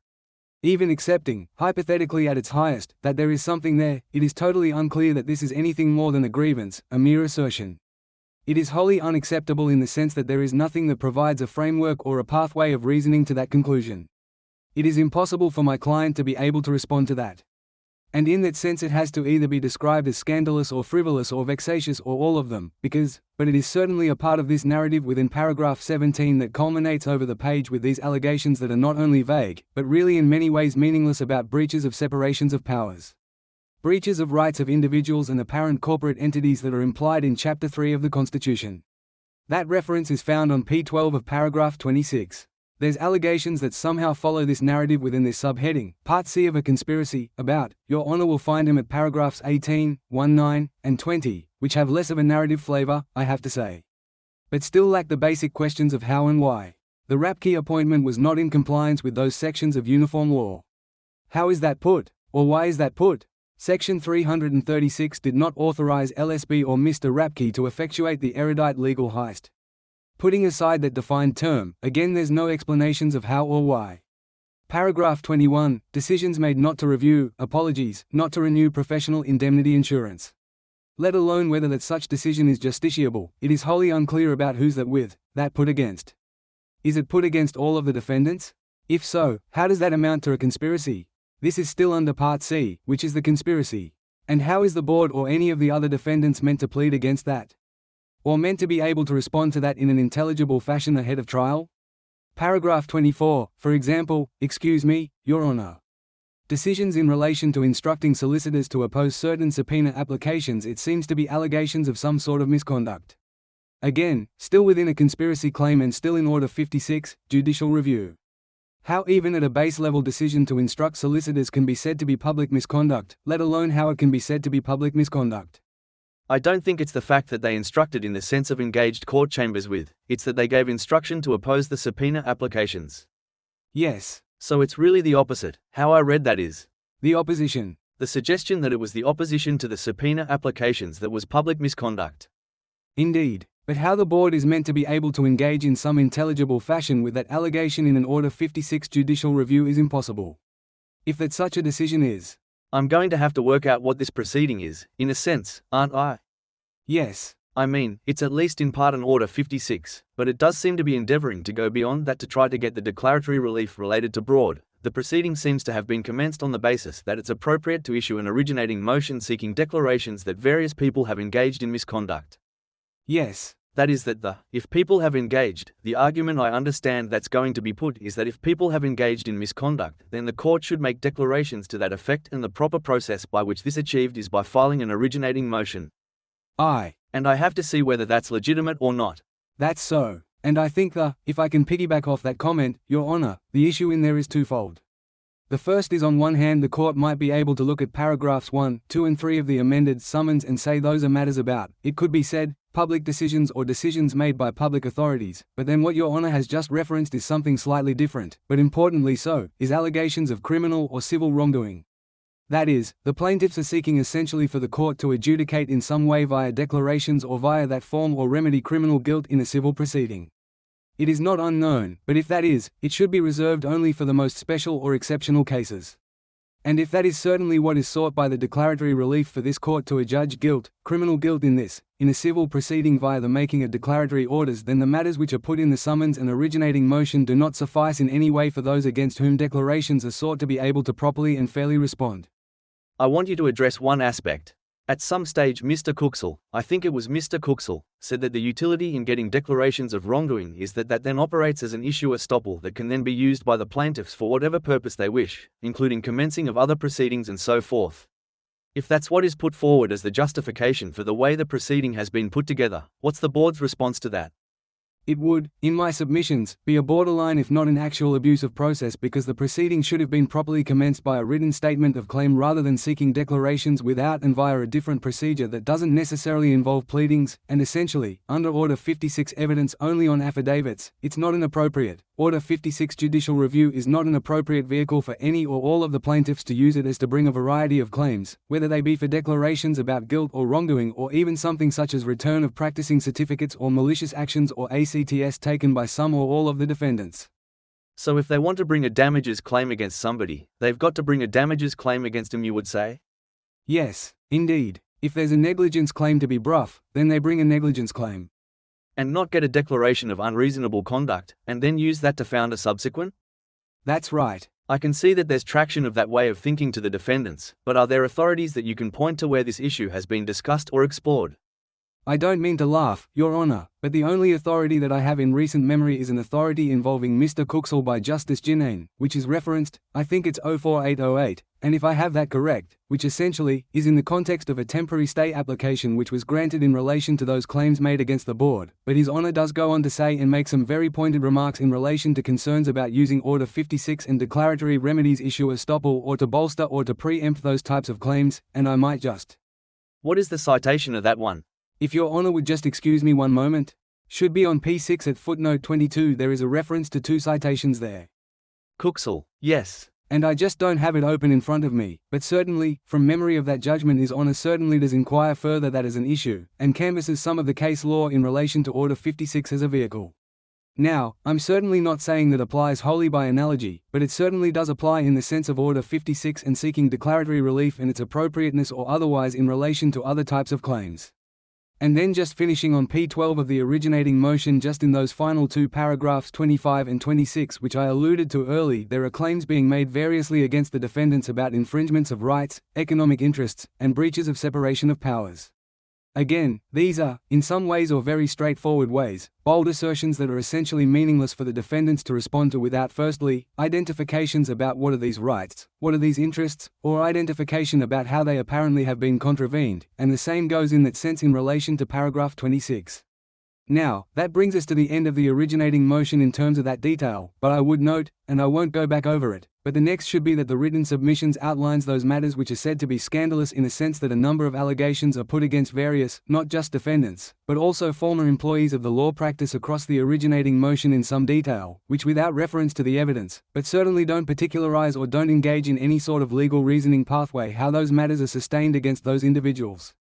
Even accepting, hypothetically at its highest, that there is something there, it is totally unclear that this is anything more than a grievance, a mere assertion. It is wholly unacceptable in the sense that there is nothing that provides a framework or a pathway of reasoning to that conclusion. It is impossible for my client to be able to respond to that. And in that sense it has to either be described as scandalous or frivolous or vexatious or all of them, but it is certainly a part of this narrative within paragraph 17 that culminates over the page with these allegations that are not only vague, but really in many ways meaningless about breaches of separations of powers. Breaches of rights of individuals and apparent corporate entities that are implied in Chapter 3 of the Constitution. That reference is found on P12 of paragraph 26. There's allegations that somehow follow this narrative within this subheading, Part C of a conspiracy, about, Your Honor will find them at paragraphs 18, 19, and 20, which have less of a narrative flavor, I have to say. But still lack the basic questions of how and why. The Rapke appointment was not in compliance with those sections of uniform law. How is that put? Or why is that put? Section 336 did not authorize LSB or Mr. Rapke to effectuate the erudite legal heist. Putting aside that defined term, again there's no explanations of how or why. Paragraph 21, decisions made not to review, apologies, not to renew professional indemnity insurance. Let alone whether that such decision is justiciable, it is wholly unclear about who's that with, that put against. Is it put against all of the defendants? If so, how does that amount to a conspiracy? This is still under Part C, which is the conspiracy. And how is the board or any of the other defendants meant to plead against that? Or meant to be able to respond to that in an intelligible fashion ahead of trial? Paragraph 24, for example, excuse me, Your Honor. Decisions in relation to instructing solicitors to oppose certain subpoena applications, it seems to be allegations of some sort of misconduct. Again, still within a conspiracy claim and still in Order 56, judicial review. How even at a base-level decision to instruct solicitors can be said to be public misconduct, let alone how it can be said to be public misconduct. I don't think it's the fact that they instructed in the sense of engaged court chambers with, it's that they gave instruction to oppose the subpoena applications. Yes. So it's really the opposite, how I read that is. The opposition. The suggestion that it was the opposition to the subpoena applications that was public misconduct. Indeed. But how the board is meant to be able to engage in some intelligible fashion with that allegation in an Order 56 judicial review is impossible. If that such a decision is. I'm going to have to work out what this proceeding is, in a sense, aren't I? Yes. I mean, it's at least in part an Order 56, but it does seem to be endeavoring to go beyond that to try to get the declaratory relief related to Broad. The proceeding seems to have been commenced on the basis that it's appropriate to issue an originating motion seeking declarations that various people have engaged in misconduct. Yes. That is that if people have engaged, the argument I understand that's going to be put is that if people have engaged in misconduct, then the court should make declarations to that effect, and the proper process by which this achieved is by filing an originating motion. And I have to see whether that's legitimate or not. That's so. And I think if I can piggyback off that comment, Your Honor, the issue in there is twofold. The first is, on one hand, the court might be able to look at paragraphs 1, 2 and 3 of the amended summons and say those are matters about, it could be said, public decisions or decisions made by public authorities, but then what Your Honor has just referenced is something slightly different, but importantly so, is allegations of criminal or civil wrongdoing. That is, the plaintiffs are seeking essentially for the court to adjudicate in some way via declarations or via that form or remedy criminal guilt in a civil proceeding. It is not unknown, but if that is, it should be reserved only for the most special or exceptional cases. And if that is certainly what is sought by the declaratory relief for this court to adjudge guilt, criminal guilt in a civil proceeding via the making of declaratory orders, then the matters which are put in the summons and originating motion do not suffice in any way for those against whom declarations are sought to be able to properly and fairly respond. I want you to address one aspect. At some stage Mr. Kuksal, I think it was Mr. Kuksal, said that the utility in getting declarations of wrongdoing is that then operates as an issue estoppel that can then be used by the plaintiffs for whatever purpose they wish, including commencing of other proceedings and so forth. If that's what is put forward as the justification for the way the proceeding has been put together, what's the board's response to that? It would, in my submissions, be a borderline if not an actual abuse of process, because the proceeding should have been properly commenced by a written statement of claim rather than seeking declarations without and via a different procedure that doesn't necessarily involve pleadings, and essentially, under Order 56 evidence only on affidavits, it's not an appropriate. Order 56 judicial review is not an appropriate vehicle for any or all of the plaintiffs to use it as to bring a variety of claims, whether they be for declarations about guilt or wrongdoing, or even something such as return of practicing certificates or malicious actions or ACTS taken by some or all of the defendants. So if they want to bring a damages claim against somebody, they've got to bring a damages claim against them, you would say? Yes, indeed. If there's a negligence claim to be brought, then they bring a negligence claim. And not get a declaration of unreasonable conduct, and then use that to found a subsequent? That's right. I can see that there's traction of that way of thinking to the defendants, but are there authorities that you can point to where this issue has been discussed or explored? I don't mean to laugh, Your Honor, but the only authority that I have in recent memory is an authority involving Mr. Kuksal by Justice Jinane, which is referenced, I think it's 04808, and if I have that correct, which essentially is in the context of a temporary stay application which was granted in relation to those claims made against the board, but His Honor does go on to say and make some very pointed remarks in relation to concerns about using Order 56 and declaratory remedies issue estoppel or to bolster or to preempt those types of claims, and I might just. What is the citation of that one? If Your Honor would just excuse me one moment. Should be on P6 at footnote 22. There is a reference to two citations there. Kuksal, yes. And I just don't have it open in front of me, but certainly, from memory of that judgment, His Honor certainly does inquire further that as an issue, and canvasses some of the case law in relation to Order 56 as a vehicle. Now, I'm certainly not saying that applies wholly by analogy, but it certainly does apply in the sense of Order 56 and seeking declaratory relief and its appropriateness or otherwise in relation to other types of claims. And then just finishing on P12 of the originating motion, just in those final two paragraphs 25 and 26 which I alluded to early, there are claims being made variously against the defendants about infringements of rights, economic interests, and breaches of separation of powers. Again, these are, in some ways or very straightforward ways, bold assertions that are essentially meaningless for the defendants to respond to without firstly, identifications about what are these rights, what are these interests, or identification about how they apparently have been contravened, and the same goes in that sense in relation to paragraph 26. Now, that brings us to the end of the originating motion in terms of that detail, but I would note, and I won't go back over it, but the next should be that the written submissions outlines those matters which are said to be scandalous in a sense that a number of allegations are put against various, not just defendants, but also former employees of the law practice across the originating motion in some detail, which without reference to the evidence, but certainly don't particularize or don't engage in any sort of legal reasoning pathway how those matters are sustained against those individuals.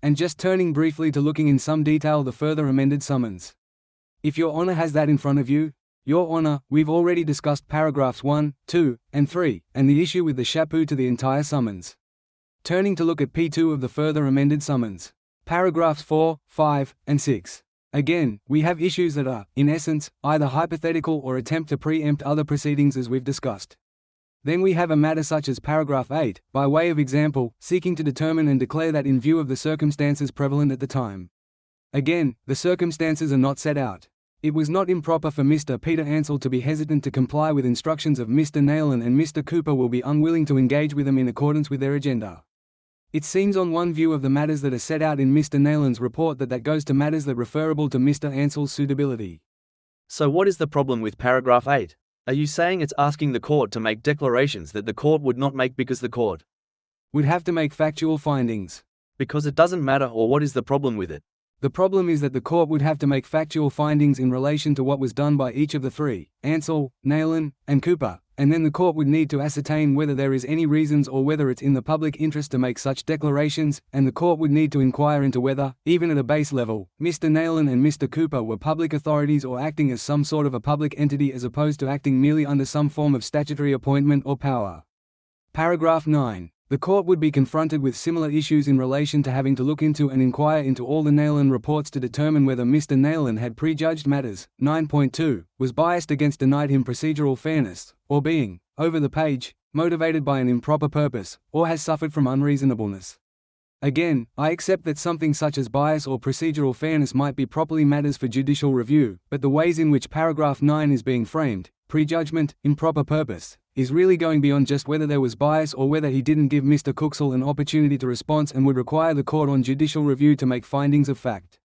And just turning briefly to looking in some detail the further amended summons. If Your Honor has that in front of you, Your Honor, we've already discussed paragraphs 1, 2, and 3, and the issue with the chapeau to the entire summons. Turning to look at P2 of the further amended summons. Paragraphs 4, 5, and 6. Again, we have issues that are, in essence, either hypothetical or attempt to preempt other proceedings as we've discussed. Then we have a matter such as paragraph 8, by way of example, seeking to determine and declare that in view of the circumstances prevalent at the time. Again, the circumstances are not set out. It was not improper for Mr. Peter Ansell to be hesitant to comply with instructions of Mr. Nayland, and Mr. Cooper will be unwilling to engage with them in accordance with their agenda. It seems on one view of the matters that are set out in Mr. Nayland's report that goes to matters that referable to Mr. Ansell's suitability. So what is the problem with paragraph 8? Are you saying it's asking the court to make declarations that the court would not make because the court would have to make factual findings? Because it doesn't matter, or what is the problem with it? The problem is that the court would have to make factual findings in relation to what was done by each of the three, Ansell, Nayland, and Cooper, and then the court would need to ascertain whether there is any reasons or whether it's in the public interest to make such declarations, and the court would need to inquire into whether, even at a base level, Mr. Nayland and Mr. Cooper were public authorities or acting as some sort of a public entity as opposed to acting merely under some form of statutory appointment or power. Paragraph 9. The court would be confronted with similar issues in relation to having to look into and inquire into all the Nayland reports to determine whether Mr. Nayland had prejudged matters, 9.2, was biased against, denied him procedural fairness, or being, over the page, motivated by an improper purpose, or has suffered from unreasonableness. Again, I accept that something such as bias or procedural fairness might be properly matters for judicial review, but the ways in which paragraph 9 is being framed, prejudgment, improper purpose, is really going beyond just whether there was bias or whether he didn't give Mr. Kuksal an opportunity to respond, and would require the court on judicial review to make findings of fact.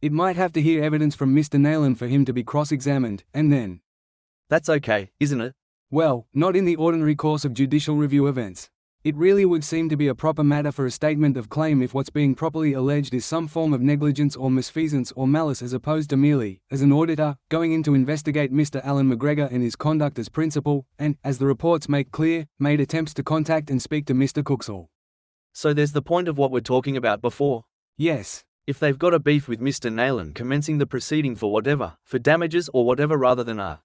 It might have to hear evidence from Mr. Nayland for him to be cross-examined, and then. That's okay, isn't it? Well, not in the ordinary course of judicial review events. It really would seem to be a proper matter for a statement of claim if what's being properly alleged is some form of negligence or misfeasance or malice, as opposed to merely, as an auditor, going in to investigate Mr. Alan McGregor and his conduct as principal, and, as the reports make clear, made attempts to contact and speak to Mr. Kuksal. So there's the point of what we're talking about before. Yes. If they've got a beef with Mr. Nayland commencing the proceeding for whatever, for damages or whatever rather than a.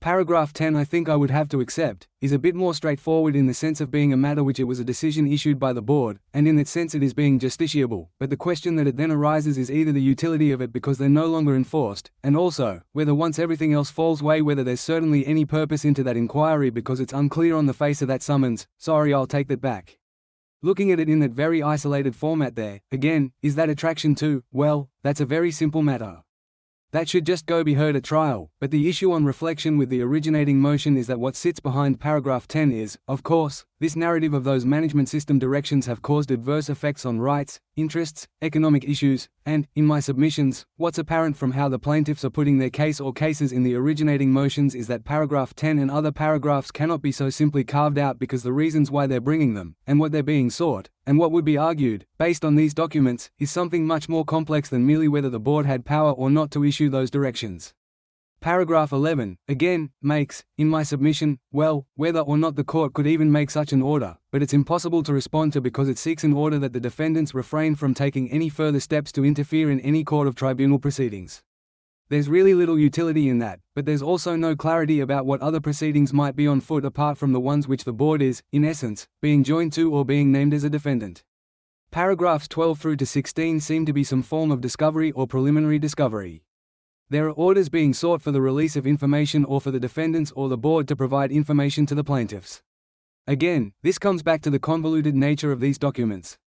Paragraph 10, I think I would have to accept, is a bit more straightforward in the sense of being a matter which it was a decision issued by the board, and in that sense it is being justiciable, but the question that it then arises is either the utility of it because they're no longer enforced, and also, whether once everything else falls away whether there's certainly any purpose into that inquiry because it's unclear on the face of that summons. Sorry, I'll take that back. Looking at it in that very isolated format there, again, is that attraction to, well, that's a very simple matter. That should just go be heard at trial, but the issue on reflection with the originating motion is that what sits behind paragraph 10 is, of course, this narrative of those management system directions have caused adverse effects on rights, interests, economic issues, and, in my submissions, what's apparent from how the plaintiffs are putting their case or cases in the originating motions is that paragraph 10 and other paragraphs cannot be so simply carved out because the reasons why they're bringing them, and what they're being sought, and what would be argued, based on these documents, is something much more complex than merely whether the board had power or not to issue those directions. Paragraph 11, again, makes, in my submission, well, whether or not the court could even make such an order, but it's impossible to respond to because it seeks an order that the defendants refrain from taking any further steps to interfere in any court of tribunal proceedings. There's really little utility in that, but there's also no clarity about what other proceedings might be on foot apart from the ones which the board is, in essence, being joined to or being named as a defendant. Paragraphs 12 through to 16 seem to be some form of discovery or preliminary discovery. There are orders being sought for the release of information or for the defendants or the board to provide information to the plaintiffs. Again, this comes back to the convoluted nature of these documents.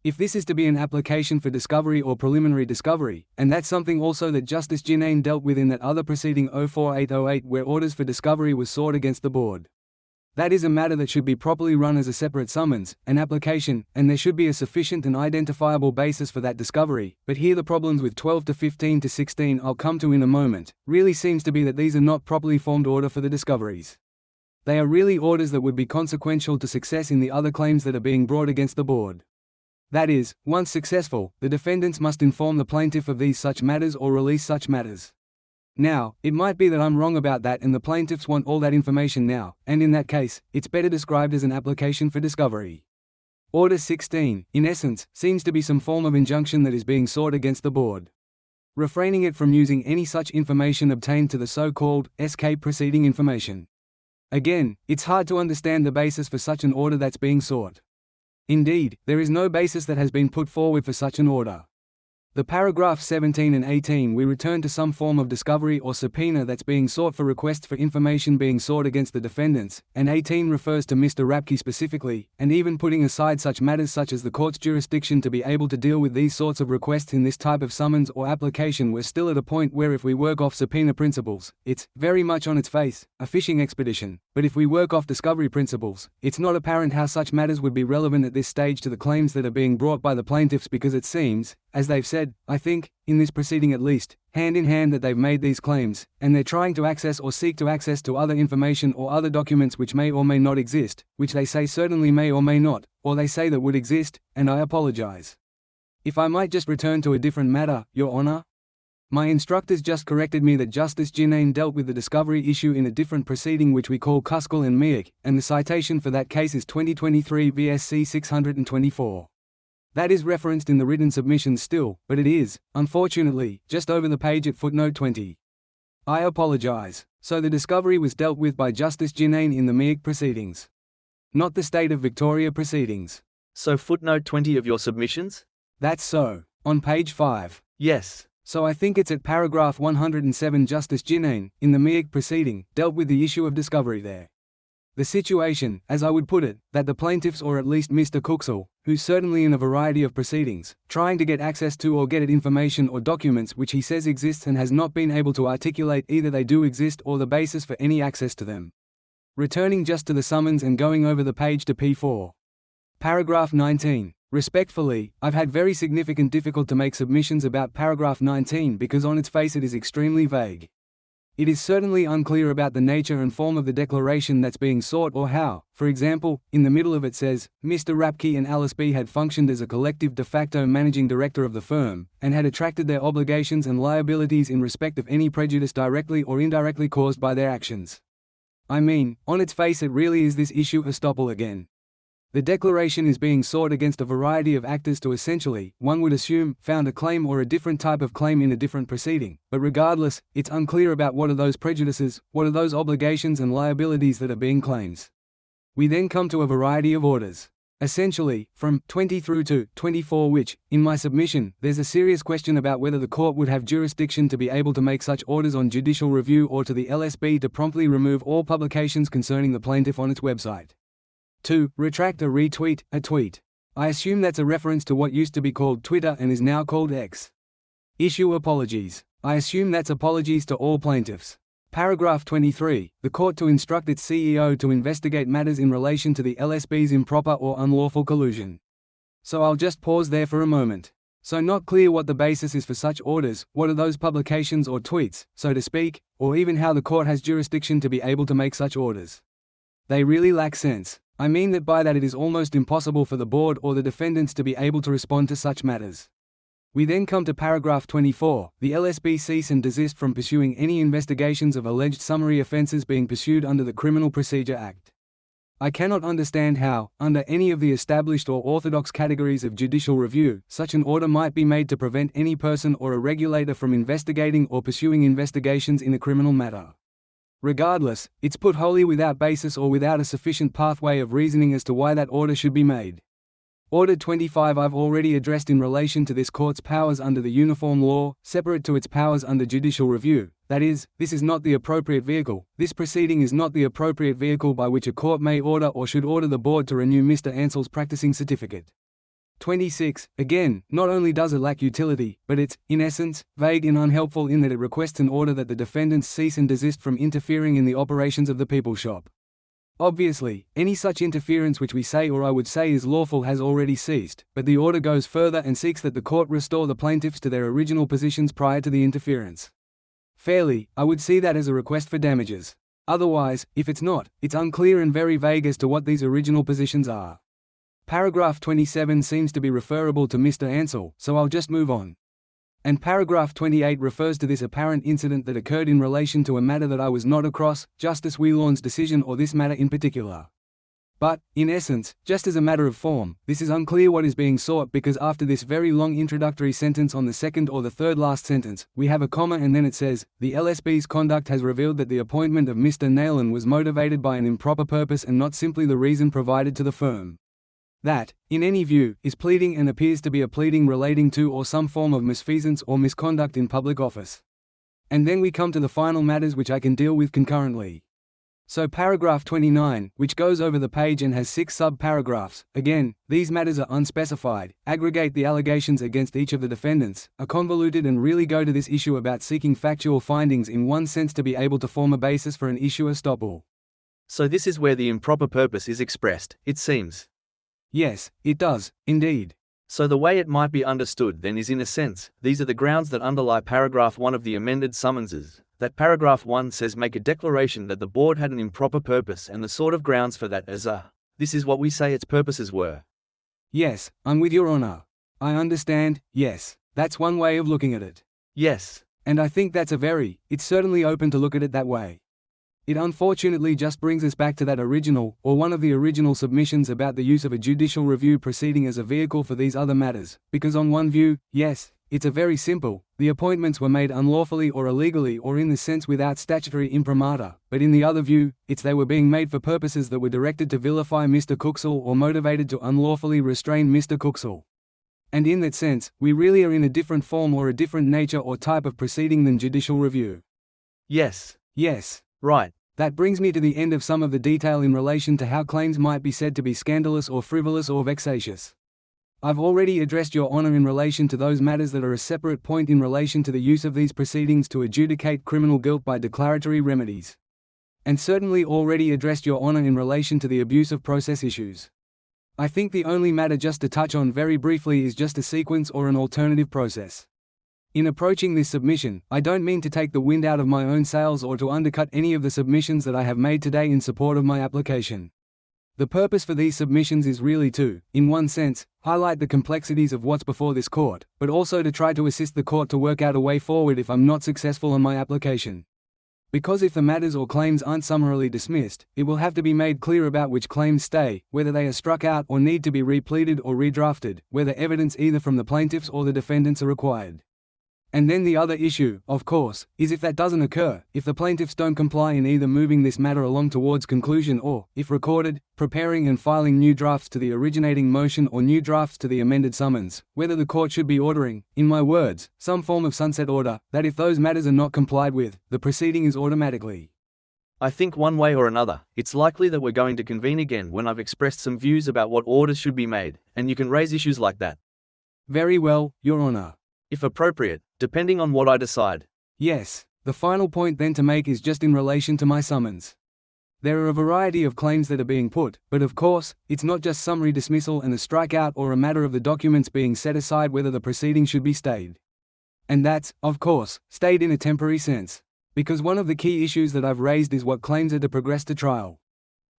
If this is to be an application for discovery or preliminary discovery, and that's something also that Justice Ginane dealt with in that other proceeding 04808 where orders for discovery was sought against the board. That is a matter that should be properly run as a separate summons, an application, and there should be a sufficient and identifiable basis for that discovery, but here the problems with 12 to 15 to 16 I'll come to in a moment, really seems to be that these are not properly formed order for the discoveries. They are really orders that would be consequential to success in the other claims that are being brought against the board. That is, once successful, the defendants must inform the plaintiff of these such matters or release such matters. Now, it might be that I'm wrong about that and the plaintiffs want all that information now, and in that case, it's better described as an application for discovery. Order 16, in essence, seems to be some form of injunction that is being sought against the board, refraining it from using any such information obtained to the so-called SK proceeding information. Again, it's hard to understand the basis for such an order that's being sought. Indeed, there is no basis that has been put forward for such an order. The paragraphs 17 and 18 we return to some form of discovery or subpoena that's being sought for requests for information being sought against the defendants, and 18 refers to Mr. Rapke specifically, and even putting aside such matters such as the court's jurisdiction to be able to deal with these sorts of requests in this type of summons or application, we're still at a point where if we work off subpoena principles, it's, very much on its face, a fishing expedition, but if we work off discovery principles, it's not apparent how such matters would be relevant at this stage to the claims that are being brought by the plaintiffs, because it seems, as they've said, I think, in this proceeding at least, hand in hand that they've made these claims, and they're trying to access or seek to access to other information or other documents which may or may not exist, which they say certainly may or may not, or they say that would exist, and I apologize. If I might just return to a different matter, Your Honor? My instructors just corrected me that Justice Ginane dealt with the discovery issue in a different proceeding which we call Kuksal and Miak, and the citation for that case is 2023 VSC 624. That is referenced in the written submissions still, but it is, unfortunately, just over the page at footnote 20. I apologize. So the discovery was dealt with by Justice Ginane in the Miak proceedings, not the State of Victoria proceedings. So footnote 20 of your submissions? That's so. On page 5. Yes. So I think it's at paragraph 107 Justice Ginane, in the Miak proceeding, dealt with the issue of discovery there. The situation, as I would put it, that the plaintiffs or at least Mr. Kuksal, who's certainly in a variety of proceedings, trying to get access to or get at information or documents which he says exists and has not been able to articulate either they do exist or the basis for any access to them. Returning just to the summons and going over the page to P4. Paragraph 19. Respectfully, I've had very significant difficulty to make submissions about paragraph 19 because on its face it is extremely vague. It is certainly unclear about the nature and form of the declaration that's being sought or how, for example, in the middle of it says, Mr. Rapke and VLSB had functioned as a collective de facto managing director of the firm, and had attracted their obligations and liabilities in respect of any prejudice directly or indirectly caused by their actions. I mean, on its face it really is this issue estoppel again. The declaration is being sought against a variety of actors to essentially, one would assume, found a claim or a different type of claim in a different proceeding, but regardless, it's unclear about what are those prejudices, what are those obligations and liabilities that are being claimed. We then come to a variety of orders. Essentially, from 20 through to 24 which, in my submission, there's a serious question about whether the court would have jurisdiction to be able to make such orders on judicial review or to the VLSB to promptly remove all publications concerning the plaintiff on its website. 2. Retract a retweet, a tweet. I assume that's a reference to what used to be called Twitter and is now called X. Issue apologies. I assume that's apologies to all plaintiffs. Paragraph 23. The court to instruct its CEO to investigate matters in relation to the VLSB's improper or unlawful collusion. So I'll just pause there for a moment. So not clear what the basis is for such orders, what are those publications or tweets, so to speak, or even how the court has jurisdiction to be able to make such orders. They really lack sense. I mean that by that it is almost impossible for the board or the defendants to be able to respond to such matters. We then come to paragraph 24, the VLSB cease and desist from pursuing any investigations of alleged summary offences being pursued under the Criminal Procedure Act. I cannot understand how, under any of the established or orthodox categories of judicial review, such an order might be made to prevent any person or a regulator from investigating or pursuing investigations in a criminal matter. Regardless, it's put wholly without basis or without a sufficient pathway of reasoning as to why that order should be made. Order 25 I've already addressed in relation to this court's powers under the Uniform Law, separate to its powers under judicial review. That is, this is not the appropriate vehicle. This proceeding is not the appropriate vehicle by which a court may order or should order the board to renew Mr. Ansell's practicing certificate. 26. Again, not only does it lack utility, but it's, in essence, vague and unhelpful in that it requests an order that the defendants cease and desist from interfering in the operations of the People's Shop. Obviously, any such interference which we say or I would say is lawful has already ceased, but the order goes further and seeks that the court restore the plaintiffs to their original positions prior to the interference. Fairly, I would see that as a request for damages. Otherwise, if it's not, it's unclear and very vague as to what these original positions are. Paragraph 27 seems to be referable to Mr. Ansell, so I'll just move on. And paragraph 28 refers to this apparent incident that occurred in relation to a matter that I was not across, Justice Whelan's decision or this matter in particular. But, in essence, just as a matter of form, this is unclear what is being sought because after this very long introductory sentence on the second or the third last sentence, we have a comma and then it says, the VLSB's conduct has revealed that the appointment of Mr. Nayland was motivated by an improper purpose and not simply the reason provided to the firm. That, in any view, is pleading and appears to be a pleading relating to or some form of misfeasance or misconduct in public office. And then we come to the final matters which I can deal with concurrently. So paragraph 29, which goes over the page and has 6 sub-paragraphs, again, these matters are unspecified, aggregate the allegations against each of the defendants, are convoluted and really go to this issue about seeking factual findings in one sense to be able to form a basis for an issue estoppel. So this is where the improper purpose is expressed, it seems. Yes, it does, indeed. So the way it might be understood then is in a sense, these are the grounds that underlie paragraph 1 of the amended summonses. That paragraph 1 says make a declaration that the board had an improper purpose and the sort of grounds for that this is what we say its purposes were. Yes, I'm with your honor. I understand, yes, that's one way of looking at it. Yes. And I think that's it's certainly open to look at it that way. It unfortunately just brings us back to that original, or one of the original submissions about the use of a judicial review proceeding as a vehicle for these other matters, because on one view, yes, it's a very simple, the appointments were made unlawfully or illegally or in the sense without statutory imprimatur, but in the other view, it's they were being made for purposes that were directed to vilify Mr. Kuksal or motivated to unlawfully restrain Mr. Kuksal. And in that sense, we really are in a different form or a different nature or type of proceeding than judicial review. Yes. Yes. Right. That brings me to the end of some of the detail in relation to how claims might be said to be scandalous or frivolous or vexatious. I've already addressed your honor in relation to those matters that are a separate point in relation to the use of these proceedings to adjudicate criminal guilt by declaratory remedies. And certainly already addressed your honor in relation to the abuse of process issues. I think the only matter just to touch on very briefly is just a sequence or an alternative process. In approaching this submission, I don't mean to take the wind out of my own sails or to undercut any of the submissions that I have made today in support of my application. The purpose for these submissions is really to, in one sense, highlight the complexities of what's before this court, but also to try to assist the court to work out a way forward if I'm not successful on my application. Because if the matters or claims aren't summarily dismissed, it will have to be made clear about which claims stay, whether they are struck out or need to be repleaded or redrafted, whether evidence either from the plaintiffs or the defendants are required. And then the other issue, of course, is if that doesn't occur, if the plaintiffs don't comply in either moving this matter along towards conclusion or, if recorded, preparing and filing new drafts to the originating motion or new drafts to the amended summons, whether the court should be ordering, in my words, some form of sunset order, that if those matters are not complied with, the proceeding is automatically. I think one way or another, it's likely that we're going to convene again when I've expressed some views about what orders should be made, and you can raise issues like that. Very well, Your Honor. If appropriate, depending on what I decide. Yes, the final point then to make is just in relation to my summons. There are a variety of claims that are being put, but of course, it's not just summary dismissal and a strikeout or a matter of the documents being set aside whether the proceeding should be stayed. And that's, of course, stayed in a temporary sense. Because one of the key issues that I've raised is what claims are to progress to trial.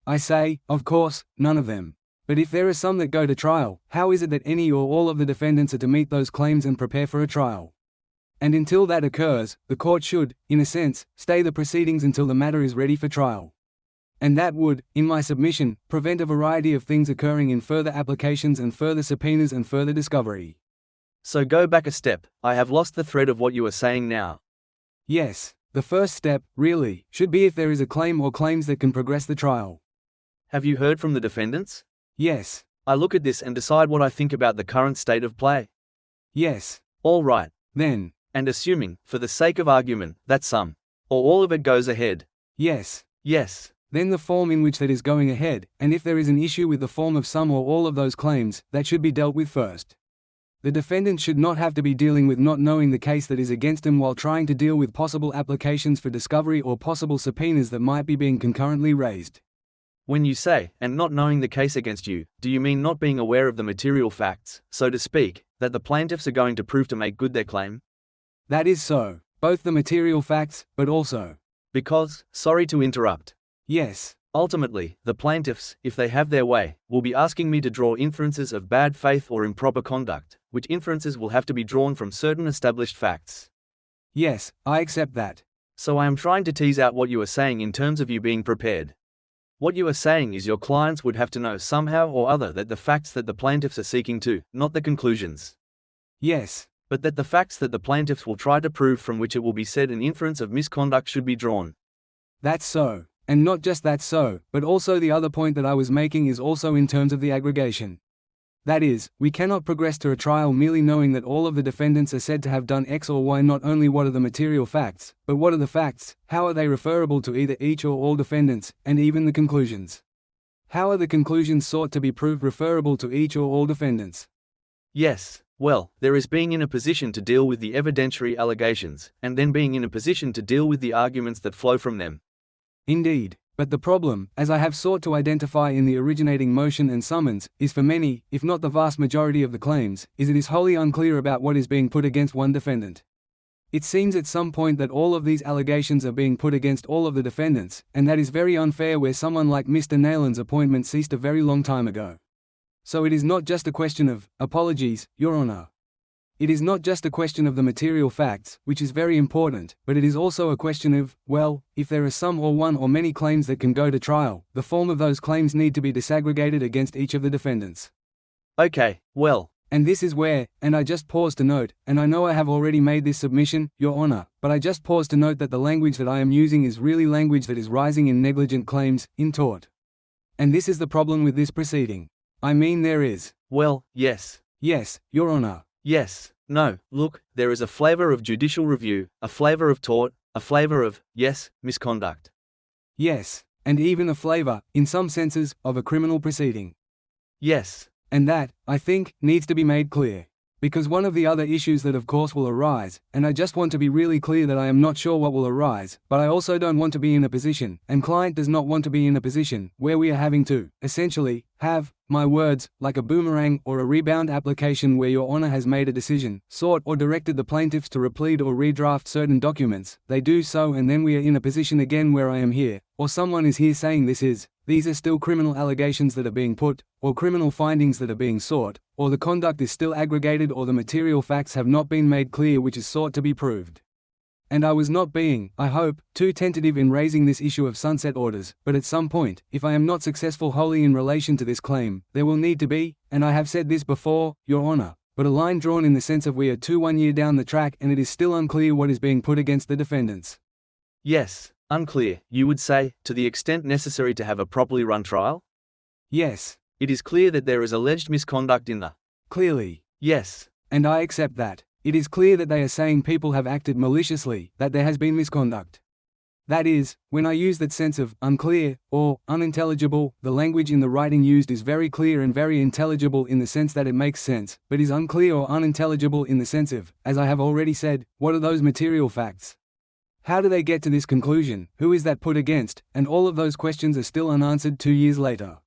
I say, of course, none of them. But if there are some that go to trial, how is it that any or all of the defendants are to meet those claims and prepare for a trial? And until that occurs, the court should, in a sense, stay the proceedings until the matter is ready for trial. And that would, in my submission, prevent a variety of things occurring in further applications and further subpoenas and further discovery. So go back a step, I have lost the thread of what you are saying now. Yes, the first step, really, should be if there is a claim or claims that can progress the trial. Have you heard from the defendants? Yes. I look at this and decide what I think about the current state of play. Yes. All right. Then. And assuming, for the sake of argument, that some, or all of it goes ahead. Yes. Yes. Then the form in which that is going ahead, and if there is an issue with the form of some or all of those claims, that should be dealt with first. The defendant should not have to be dealing with not knowing the case that is against him while trying to deal with possible applications for discovery or possible subpoenas that might be being concurrently raised. When you say, and not knowing the case against you, do you mean not being aware of the material facts, so to speak, that the plaintiffs are going to prove to make good their claim? That is so, both the material facts, but also. Because, sorry to interrupt. Yes. Ultimately, the plaintiffs, if they have their way, will be asking me to draw inferences of bad faith or improper conduct, which inferences will have to be drawn from certain established facts. Yes, I accept that. So I am trying to tease out what you are saying in terms of you being prepared. What you are saying is your clients would have to know somehow or other that the facts that the plaintiffs are seeking to, not the conclusions. Yes. But that the facts that the plaintiffs will try to prove from which it will be said an inference of misconduct should be drawn. That's so. And not just that so, but also the other point that I was making is also in terms of the aggregation. That is, we cannot progress to a trial merely knowing that all of the defendants are said to have done X or Y. Not only what are the material facts, but what are the facts, how are they referable to either each or all defendants, and even the conclusions. How are the conclusions sought to be proved referable to each or all defendants? Yes, well, there is being in a position to deal with the evidentiary allegations, and then being in a position to deal with the arguments that flow from them. Indeed. But the problem, as I have sought to identify in the originating motion and summons, is for many, if not the vast majority of the claims, is it is wholly unclear about what is being put against one defendant. It seems at some point that all of these allegations are being put against all of the defendants, and that is very unfair where someone like Mr. Nayland's appointment ceased a very long time ago. So it is not just a question of, apologies, Your Honor. It is not just a question of the material facts, which is very important, but it is also a question of, well, if there are some or one or many claims that can go to trial, the form of those claims need to be disaggregated against each of the defendants. Okay, well. And this is where, and I just pause to note, and I know I have already made this submission, Your Honor, but I just pause to note that the language that I am using is really language that is rising in negligent claims, in tort. And this is the problem with this proceeding. I mean there is. Well, yes. Yes, Your Honor. Yes, no, look, there is a flavor of judicial review, a flavor of tort, a flavor of, yes, misconduct. Yes, and even a flavor, in some senses, of a criminal proceeding. Yes. And that, I think, needs to be made clear. Because one of the other issues that of course will arise, and I just want to be really clear that I am not sure what will arise, but I also don't want to be in a position, and client does not want to be in a position, where we are having to, essentially, have, my words, like a boomerang or a rebound application where Your Honor has made a decision, sought or directed the plaintiffs to replead or redraft certain documents, they do so and then we are in a position again where I am here, or someone is here saying these are still criminal allegations that are being put, or criminal findings that are being sought, or the conduct is still aggregated or the material facts have not been made clear which is sought to be proved. And I was not being, I hope, too tentative in raising this issue of sunset orders, but at some point, if I am not successful wholly in relation to this claim, there will need to be, and I have said this before, Your Honor, but a line drawn in the sense of we are 1 year down the track and it is still unclear what is being put against the defendants. Yes, unclear, you would say, to the extent necessary to have a properly run trial? Yes. It is clear that there is alleged misconduct in the. Clearly. Yes. And I accept that. It is clear that they are saying people have acted maliciously, that there has been misconduct. That is, when I use that sense of unclear or unintelligible, the language in the writing used is very clear and very intelligible in the sense that it makes sense, but is unclear or unintelligible in the sense of, as I have already said, what are those material facts? How do they get to this conclusion? Who is that put against? And all of those questions are still unanswered 2 years later.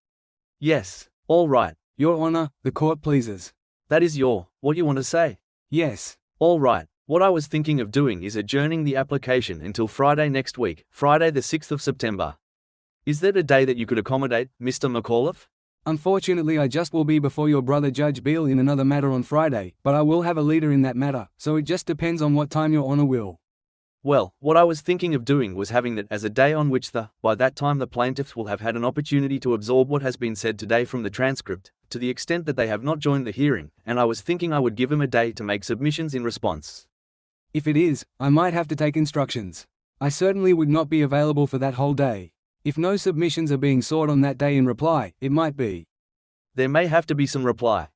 Yes, all right. Your Honor, the court pleases. That is what you want to say? Yes. All right. What I was thinking of doing is adjourning the application until Friday next week, Friday the 6th of September. Is that a day that you could accommodate, Mr. McAuliffe? Unfortunately, I just will be before your brother Judge Beale in another matter on Friday, but I will have a leader in that matter, so it just depends on what time Your Honor will. Well, what I was thinking of doing was having that as a day on which by that time the plaintiffs will have had an opportunity to absorb what has been said today from the transcript, to the extent that they have not joined the hearing, and I was thinking I would give them a day to make submissions in response. If it is, I might have to take instructions. I certainly would not be available for that whole day. If no submissions are being sought on that day in reply, it might be. There may have to be some reply.